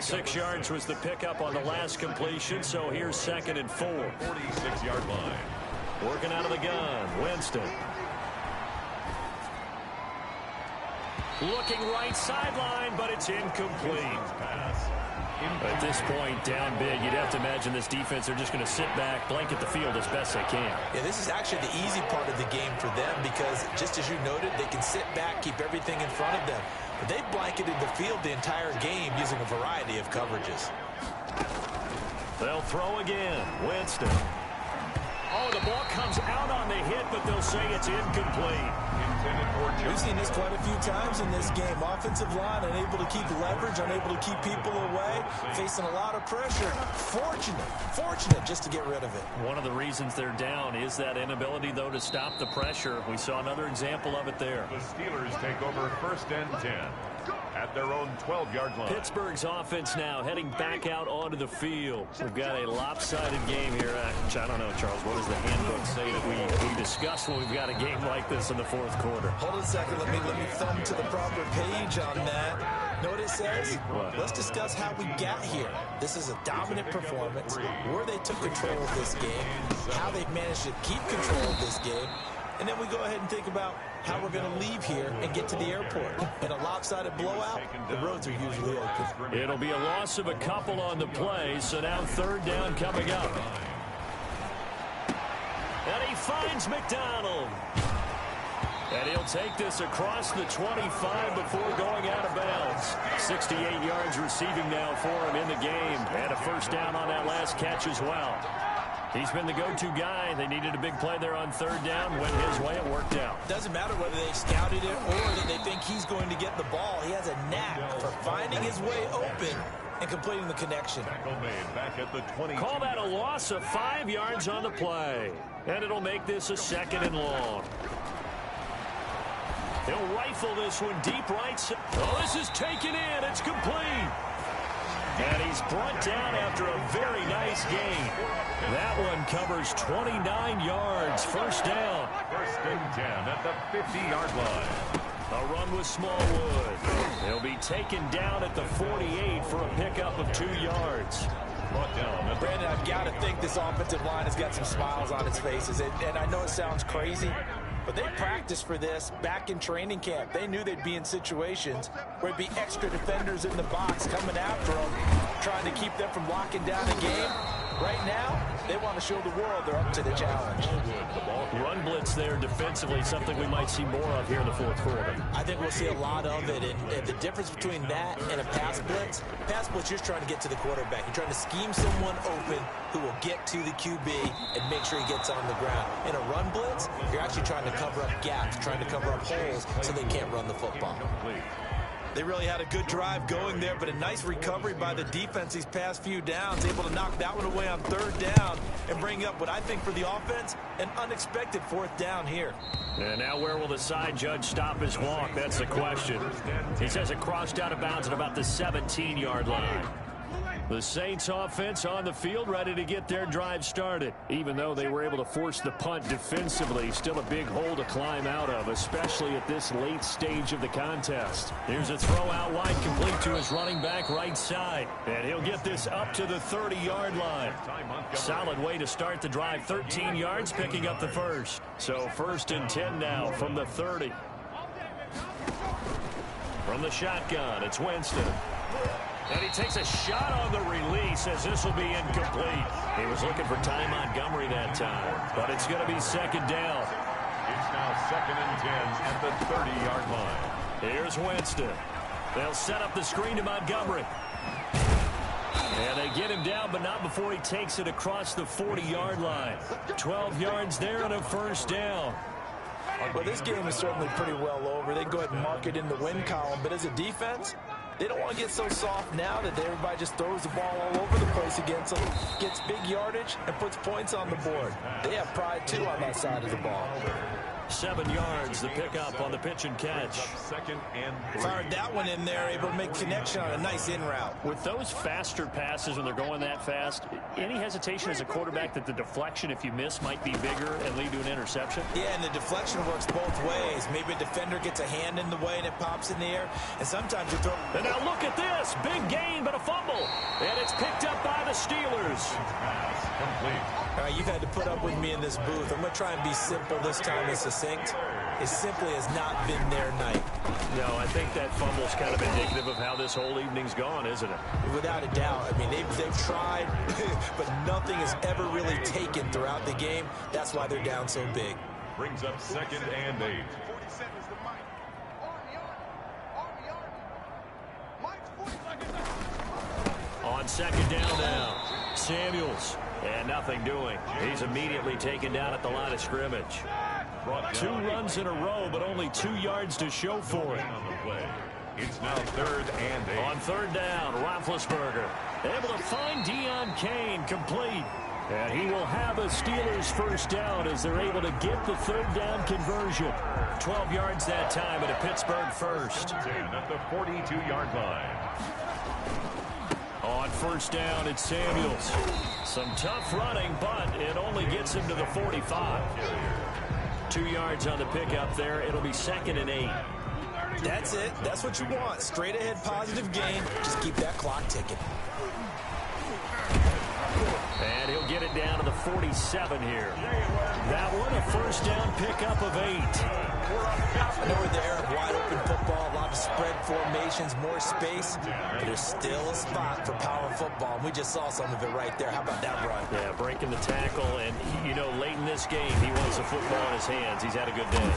6 yards was the pickup on the last completion, so here's 2nd and 4. 46-yard line. Working out of the gun, Winston. Looking right sideline, but it's incomplete. At this point, down big, you'd have to imagine this defense, they're just going to sit back, blanket the field as best they can. Yeah, this is actually the easy part of the game for them because, just as you noted, they can sit back, keep everything in front of them. But they've blanketed the field the entire game using a variety of coverages. They'll throw again. Winston. Oh, the ball comes out on the hit, but they'll say it's incomplete. We've seen this quite a few times in this game. Offensive line unable to keep leverage, unable to keep people away, facing a lot of pressure. Fortunate just to get rid of it. One of the reasons they're down is that inability, though, to stop the pressure. We saw another example of it there. The Steelers take over 1st and 10 at their own 12-yard line. Pittsburgh's offense now heading back out onto the field. We've got a lopsided game here. Which I don't know, Charles, what does the handbook say that we discuss when we've got a game like this in the fourth quarter? Hold on a second. Let me thumb to the proper page on that. Know what it says? What? Let's discuss how we got here. This is a dominant performance, where they took control of this game, how they've managed to keep control of this game, and then we go ahead and think about how we're going to leave here and get to the airport. In a lopsided blowout, the roads are usually open. It'll be a loss of a couple on the play, so now 3rd down coming up. And he finds McDonald. And he'll take this across the 25 before going out of bounds. 68 yards receiving now for him in the game. And a first down on that last catch as well. He's been the go-to guy. They needed a big play there on third down. Went his way. It worked out. Doesn't matter whether they scouted it or that they think he's going to get the ball. He has a knack for finding his way open and completing the connection. Back at the 20. Call that a loss of 5 yards on the play. And it'll make this a 2nd and long. He'll rifle this one deep right. Oh, this is taken in. It's complete. And he's brought down after a very nice gain. That one covers 29 yards. First down. 1st and 10 at the 50-yard line. A run with Smallwood. He'll be taken down at the 48 for a pickup of 2 yards. Brandon, I've got to think this offensive line has got some smiles on its faces. And I know it sounds crazy, but they practiced for this back in training camp. They knew they'd be in situations where it'd be extra defenders in the box coming after them, trying to keep them from locking down a game. Right now, they want to show the world they're up to the challenge. Run blitz there defensively, something we might see more of here in the 4th quarter. I think we'll see a lot of it, and the difference between that and a pass blitz, you're just trying to get to the quarterback. You're trying to scheme someone open who will get to the QB and make sure he gets on the ground. In a run blitz, you're actually trying to cover up gaps, trying to cover up holes so they can't run the football. They really had a good drive going there, but a nice recovery by the defense these past few downs, able to knock that one away on 3rd down and bring up what I think for the offense, an unexpected 4th down here. And now where will the side judge stop his walk? That's the question. He says it crossed out of bounds at about the 17-yard line. The Saints offense on the field, ready to get their drive started. Even though they were able to force the punt defensively, still a big hole to climb out of, especially at this late stage of the contest. Here's a throw out wide, complete to his running back right side. And he'll get this up to the 30-yard line. Solid way to start the drive. 13 yards, picking up the first. So 1st and 10 now from the 30. From the shotgun, it's Winston. And he takes a shot on the release as this will be incomplete. He was looking for Ty Montgomery that time, but it's going to be 2nd down. It's now 2nd and 10 at the 30-yard line. Here's Winston. They'll set up the screen to Montgomery. And they get him down, but not before he takes it across the 40-yard line. 12 yards there and a 1st down. Well, this game is certainly pretty well over. They go ahead and mark it in the win column, but as a defense, they don't want to get so soft now that everybody just throws the ball all over the place against them, gets big yardage, and puts points on the board. They have pride, too, on that side of the ball. 7 yards, the pickup on the pitch and catch. 2nd and 3. Fired that one in there, able to make connection on a nice in route. With those faster passes when they're going that fast, any hesitation as a quarterback that the deflection, if you miss, might be bigger and lead to an interception? Yeah, and the deflection works both ways. Maybe a defender gets a hand in the way and it pops in the air, and sometimes you throw... And now look at this. Big gain, but a fumble. And it's picked up by the Steelers. Complete. All right, you've had to put up with me in this booth. I'm going to try and be simple this time and succinct. It simply has not been their night. No, I think that fumble's kind of indicative of how this whole evening's gone, isn't it? Without a doubt. I mean, they've tried, but nothing has ever really taken throughout the game. That's why they're down so big. Brings up 2nd and 8. On 2nd down now, Samuels. And nothing doing. He's immediately taken down at the line of scrimmage. 2 runs in a row, but only 2 yards to show for it. It's now 3rd and 8. On 3rd down, Roethlisberger able to find Deion Kane, complete. And he will have a Steelers 1st down as they're able to get the 3rd down conversion. 12 yards that time at a Pittsburgh 1st. 10 at the 42-yard line. On 1st down, it's Samuels. Some tough running, but it only gets him to the 45. 2 yards on the pickup there. It'll be 2nd and 8. That's it. That's what you want. Straight ahead positive gain. Just keep that clock ticking. And he'll get it down to the 47 here. That one, a 1st down pickup of 8. I know we're in the era of wide open football, a lot of spread formations, more space, but there's still a spot for power football. And we just saw some of it right there. How about that run? Yeah, breaking the tackle, and, you know, late in this game, he wants the football in his hands. He's had a good day.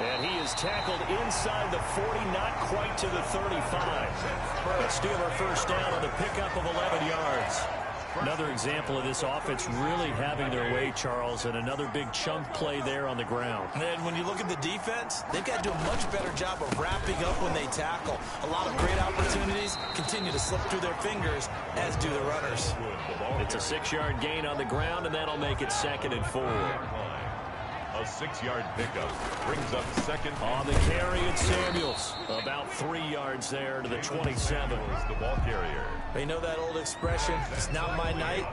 And he is tackled inside the 40, not quite to the 35. A Steeler 1st down on the pickup of 11 yards. Another example of this offense really having their way, Charles, and another big chunk play there on the ground. And when you look at the defense, they've got to do a much better job of wrapping up when they tackle. A lot of great opportunities continue to slip through their fingers, as do the runners. It's a 6-yard gain on the ground, and that'll make it 2nd and 4. A 6-yard pickup brings up 2nd. On the carry, it's Samuels. About 3 yards there to the 27. The ball carrier. They know that old expression, it's not my night.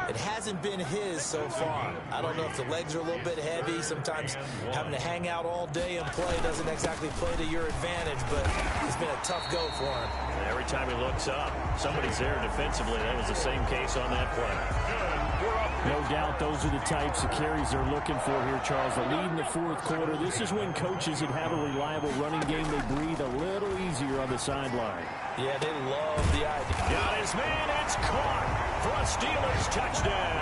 It hasn't been his so far. I don't know if the legs are a little bit heavy. Sometimes having to hang out all day and play doesn't exactly play to your advantage, but it's been a tough go for him. And every time he looks up, somebody's there defensively. That was the same case on that play. No doubt those are the types of carries they're looking for here, Charles. The lead in the 4th quarter. This is when coaches that have a reliable running game, they breathe a little easier on the sideline. Yeah, they love the idea. Got his man. It's caught for a Steelers touchdown.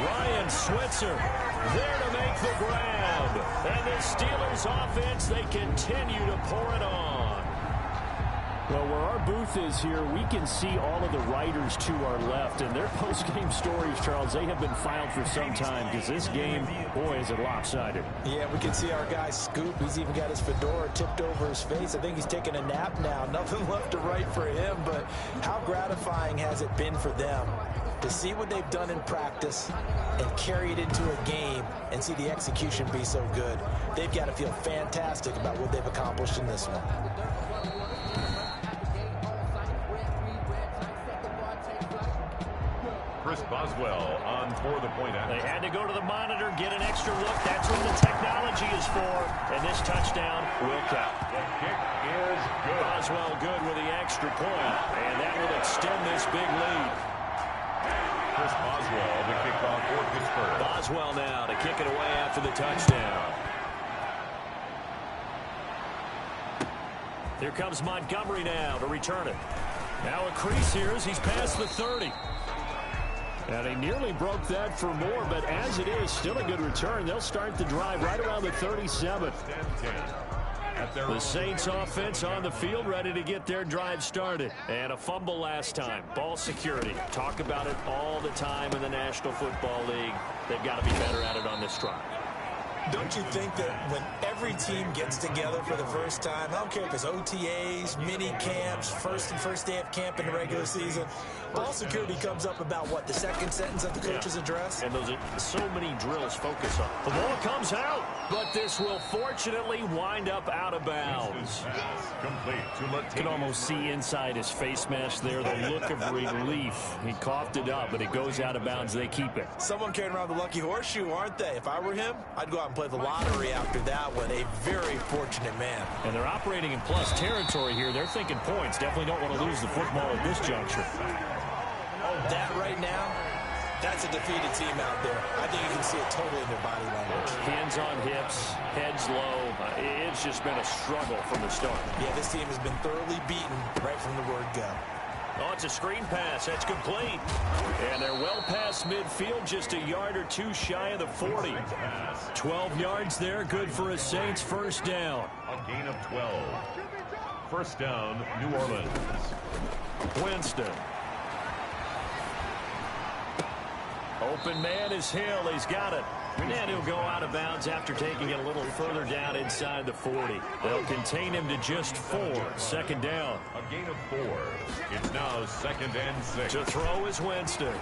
Ryan Switzer there to make the grab. And the Steelers offense, they continue to pour it on. Well, where our booth is here, we can see all of the writers to our left. And their post-game stories, Charles, they have been filed for some time because this game, boy, is it lopsided. Yeah, we can see our guy Scoop. He's even got his fedora tipped over his face. I think he's taking a nap now. Nothing left to write for him, but how gratifying has it been for them to see what they've done in practice and carry it into a game and see the execution be so good. They've got to feel fantastic about what they've accomplished in this one. Chris Boswell on for the point after. They had to go to the monitor, get an extra look. That's what the technology is for. And this touchdown will count. The kick is good. Boswell good with the extra point. And that will extend this big lead. Chris Boswell, the kickoff for Pittsburgh. Boswell now to kick it away after the touchdown. Here comes Montgomery now to return it. Now a crease here as he's past the 30. And he nearly broke that for more, but as it is, still a good return. They'll start the drive right around the 37. The Saints offense on the field, ready to get their drive started. And a fumble last time. Ball security. Talk about it all the time in the National Football League. They've got to be better at it on this drive. Don't you think that when every team gets together for the first time, I don't care if it's OTAs, mini camps, first day of camp in the regular season, ball security comes up about what, the second sentence of the coach's address? And those are so many drills focus on. The ball comes out, but this will fortunately wind up out of bounds. You can almost see inside his face mask there the look of relief. He coughed it up, but it goes out of bounds. They keep it. Someone carrying around the lucky horseshoe, aren't they? If I were him, I'd go out and play the lottery after that one. A very fortunate man. And they're operating in plus territory here. They're thinking points. Definitely don't want to lose the football at this juncture. That right now, that's a defeated team out there. I think you can see it totally in their body language. Hands on hips, heads low. It's just been a struggle from the start. Yeah, this team has been thoroughly beaten right from the word go. Oh, it's a screen pass. That's complete. And they're well past midfield, just a yard or two shy of the 40. 12 yards there, good for a Saints first down. A gain of 12. First down, New Orleans. Winston. Open man is Hill. He's got it. And he'll go out of bounds after taking it a little further down inside the 40. They'll contain him to just 4. Second down. A gain of 4. It's now 2nd and 6. To throw is Winston.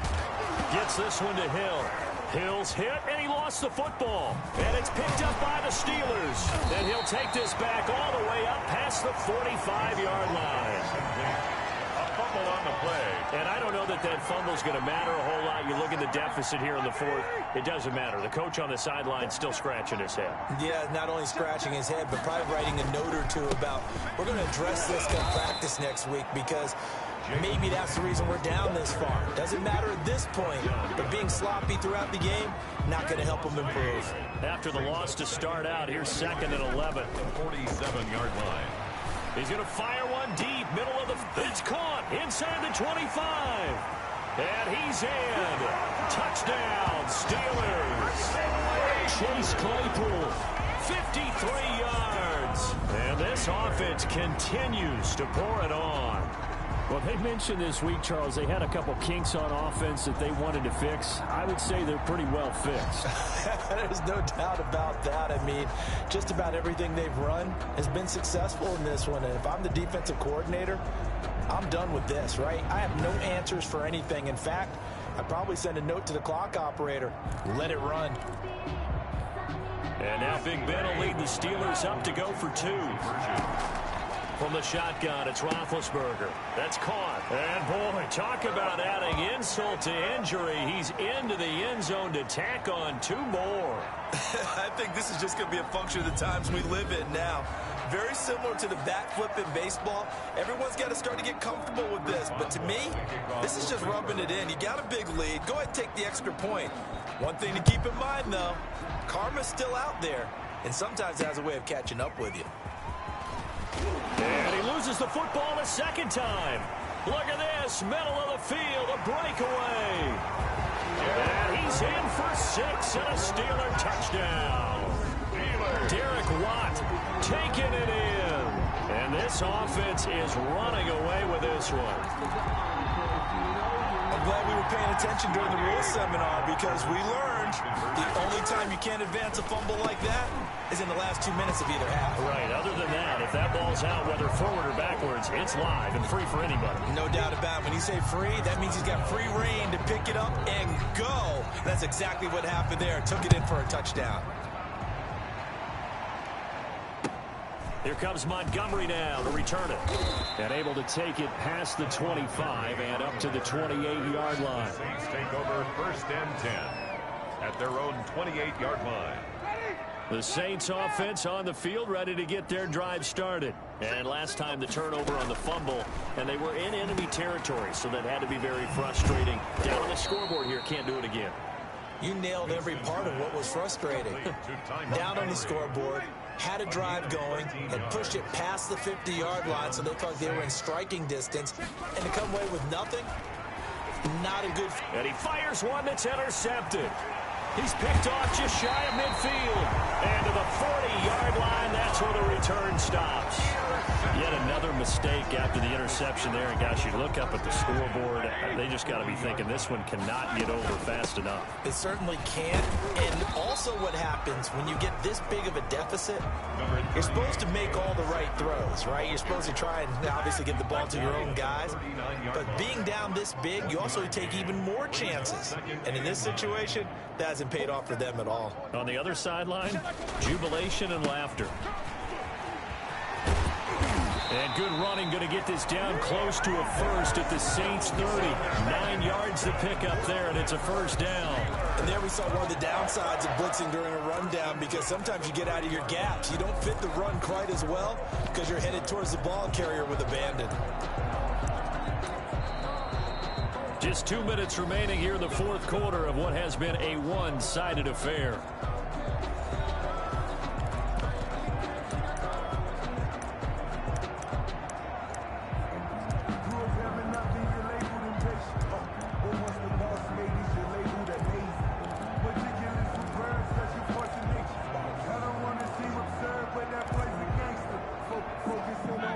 Gets this one to Hill. Hill's hit, and he lost the football. And it's picked up by the Steelers. And he'll take this back all the way up past the 45-yard line. Fumble on the play. And I don't know that fumble's going to matter a whole lot. You look at the deficit here in the 4th. It doesn't matter. The coach on the sideline still scratching his head. Yeah, not only scratching his head, but probably writing a note or two about, we're going to address this come practice next week because maybe that's the reason we're down this far. Doesn't matter at this point, but being sloppy throughout the game, not going to help them improve. After the loss to start out, here's 2nd and 11. 47-yard line. He's going to fire one deep, middle of the... It's caught inside the 25. And he's in. Touchdown, Steelers. Chase Claypool, 53 yards. And this offense continues to pour it on. Well, they mentioned this week, Charles, they had a couple kinks on offense that they wanted to fix. I would say they're pretty well fixed. There's no doubt about that. I mean, just about everything they've run has been successful in this one. And if I'm the defensive coordinator, I'm done with this, right? I have no answers for anything. In fact, I'd probably send a note to the clock operator. Let it run. And now Big Ben will lead the Steelers up to go for 2. From the shotgun, it's Roethlisberger. That's caught. And, boy, talk about adding insult to injury. He's into the end zone to tack on 2 more. I think this is just going to be a function of the times we live in now. Very similar to the backflip in baseball. Everyone's got to start to get comfortable with this. But to me, this is just rubbing it in. You got a big lead. Go ahead and take the extra point. One thing to keep in mind, though, karma's still out there. And sometimes it has a way of catching up with you. And he loses the football a second time. Look at this, middle of the field, a breakaway. And he's in for 6 and a Steeler touchdown. Derek Watt taking it in. And this offense is running away with this one. I'm glad we were paying attention during the rules seminar because we learned the only time you can't advance a fumble like that is in the last 2 minutes of either half. Right. Other than that, if that ball's out, whether forward or backwards, it's live and free for anybody. No doubt about it. When you say free, that means he's got free reign to pick it up and go. That's exactly what happened there. Took it in for a touchdown. Here comes Montgomery now to return it. And able to take it past the 25 and up to the 28-yard line. Saints take over 1st and 10 at their own 28-yard line. The Saints offense on the field ready to get their drive started. And last time the turnover on the fumble, and they were in enemy territory, so that had to be very frustrating. Down on the scoreboard here, can't do it again. You nailed every part of what was frustrating. Down on the scoreboard, had a drive going, and pushed it past the 50-yard line so they thought they were in striking distance, and to come away with nothing, not a good... And he fires one that's intercepted. He's picked off just shy of midfield. And to the 40-yard line, that's where the return stops. Yet another mistake after the interception there. And, gosh, you look up at the scoreboard, they just got to be thinking this one cannot get over fast enough. It certainly can't. And also what happens when you get this big of a deficit, you're supposed to make all the right throws, right? You're supposed to try and obviously get the ball to your own guys. But being down this big, you also take even more chances. And in this situation, that hasn't paid off for them at all. On the other sideline, jubilation and laughter. And good running, going to get this down close to a first at the Saints 30. 9 yards to pick up there, and it's a first down. And there we saw one of the downsides of blitzing during a rundown, because sometimes you get out of your gaps. You don't fit the run quite as well because you're headed towards the ball carrier with abandon. Just 2 minutes remaining here in the fourth quarter of what has been a one-sided affair.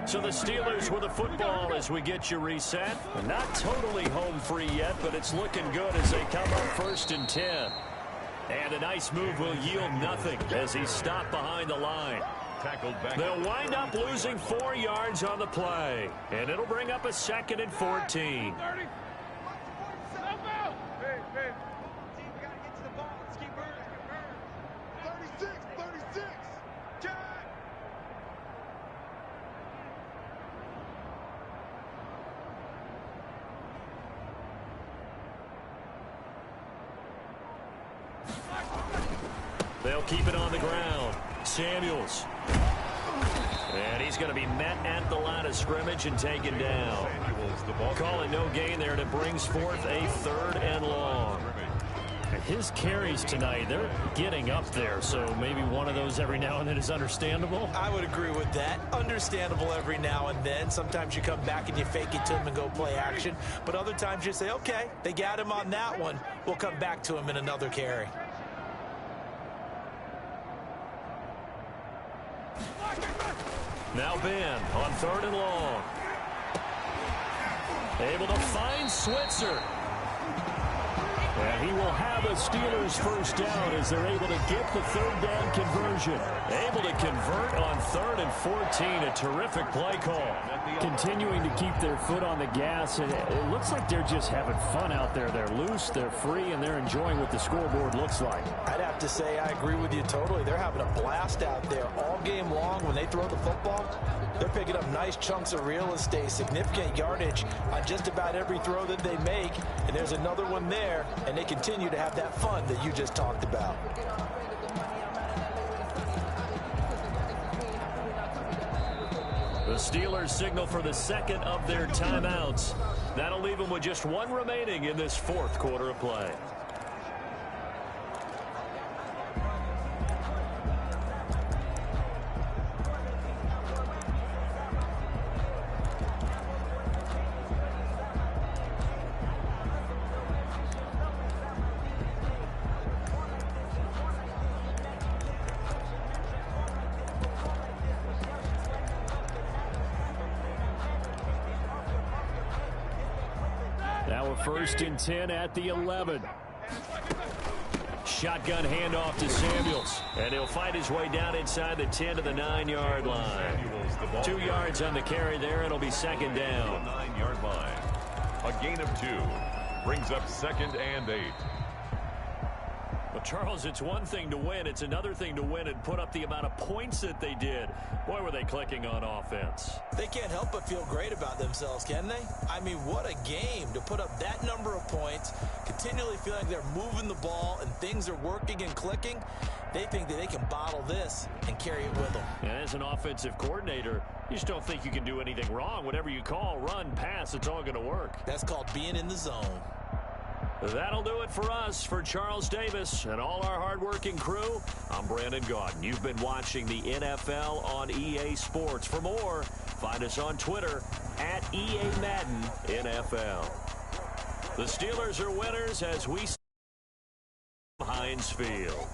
So the Steelers with the football as we get you reset. Not totally home free yet, but it's looking good as they come up 1st and 10. And a nice move will yield nothing as he's stopped behind the line. They'll wind up losing 4 yards on the play. And it'll bring up a 2nd and 14. They'll keep it on the ground. Samuels. And he's going to be met at the line of scrimmage and taken down. Call it no gain there, and it brings forth a 3rd and long. His carries tonight, they're getting up there, so maybe one of those every now and then is understandable. I would agree with that. Understandable every now and then. Sometimes you come back and you fake it to him and go play action. But other times you say, okay, they got him on that one. We'll come back to him in another carry. Now Ben on 3rd and long. Able to find Switzer. And he will have a Steelers first down as they're able to get the third down conversion. Able to convert on 3rd and 14. A terrific play call. Continuing to keep their foot on the gas, and it looks like they're just having fun out there. They're loose, they're free, and they're enjoying what the scoreboard looks like. I'd have to say I agree with you totally. They're having a blast out there all game long. When they throw the football, they're picking up nice chunks of real estate, significant yardage on just about every throw that they make. And there's another one there, and they continue to have that fun that you just talked about. The Steelers signal for the second of their timeouts. That'll leave them with just one remaining in this fourth quarter of play. Now a 1st and 10 at the 11. Shotgun handoff to Samuels. And he'll fight his way down inside the 10 to the 9-yard line. 2 yards on the carry there. It'll be 2nd down. 9-yard line. A gain of 2. Brings up 2nd and 8. Well, Charles, it's one thing to win. It's another thing to win and put up the amount of points that they did. Boy, were they clicking on offense. They can't help but feel great about themselves, can they? I mean, what a game to put up that number of points, continually feeling they're moving the ball and things are working and clicking. They think that they can bottle this and carry it with them. And as an offensive coordinator, you just don't think you can do anything wrong. Whatever you call, run, pass, it's all going to work. That's called being in the zone. That'll do it for us. For Charles Davis and all our hardworking crew, I'm Brandon Gaudin. You've been watching the NFL on EA Sports. For more, find us on Twitter at EA Madden NFL. The Steelers are winners as we Heinz Field.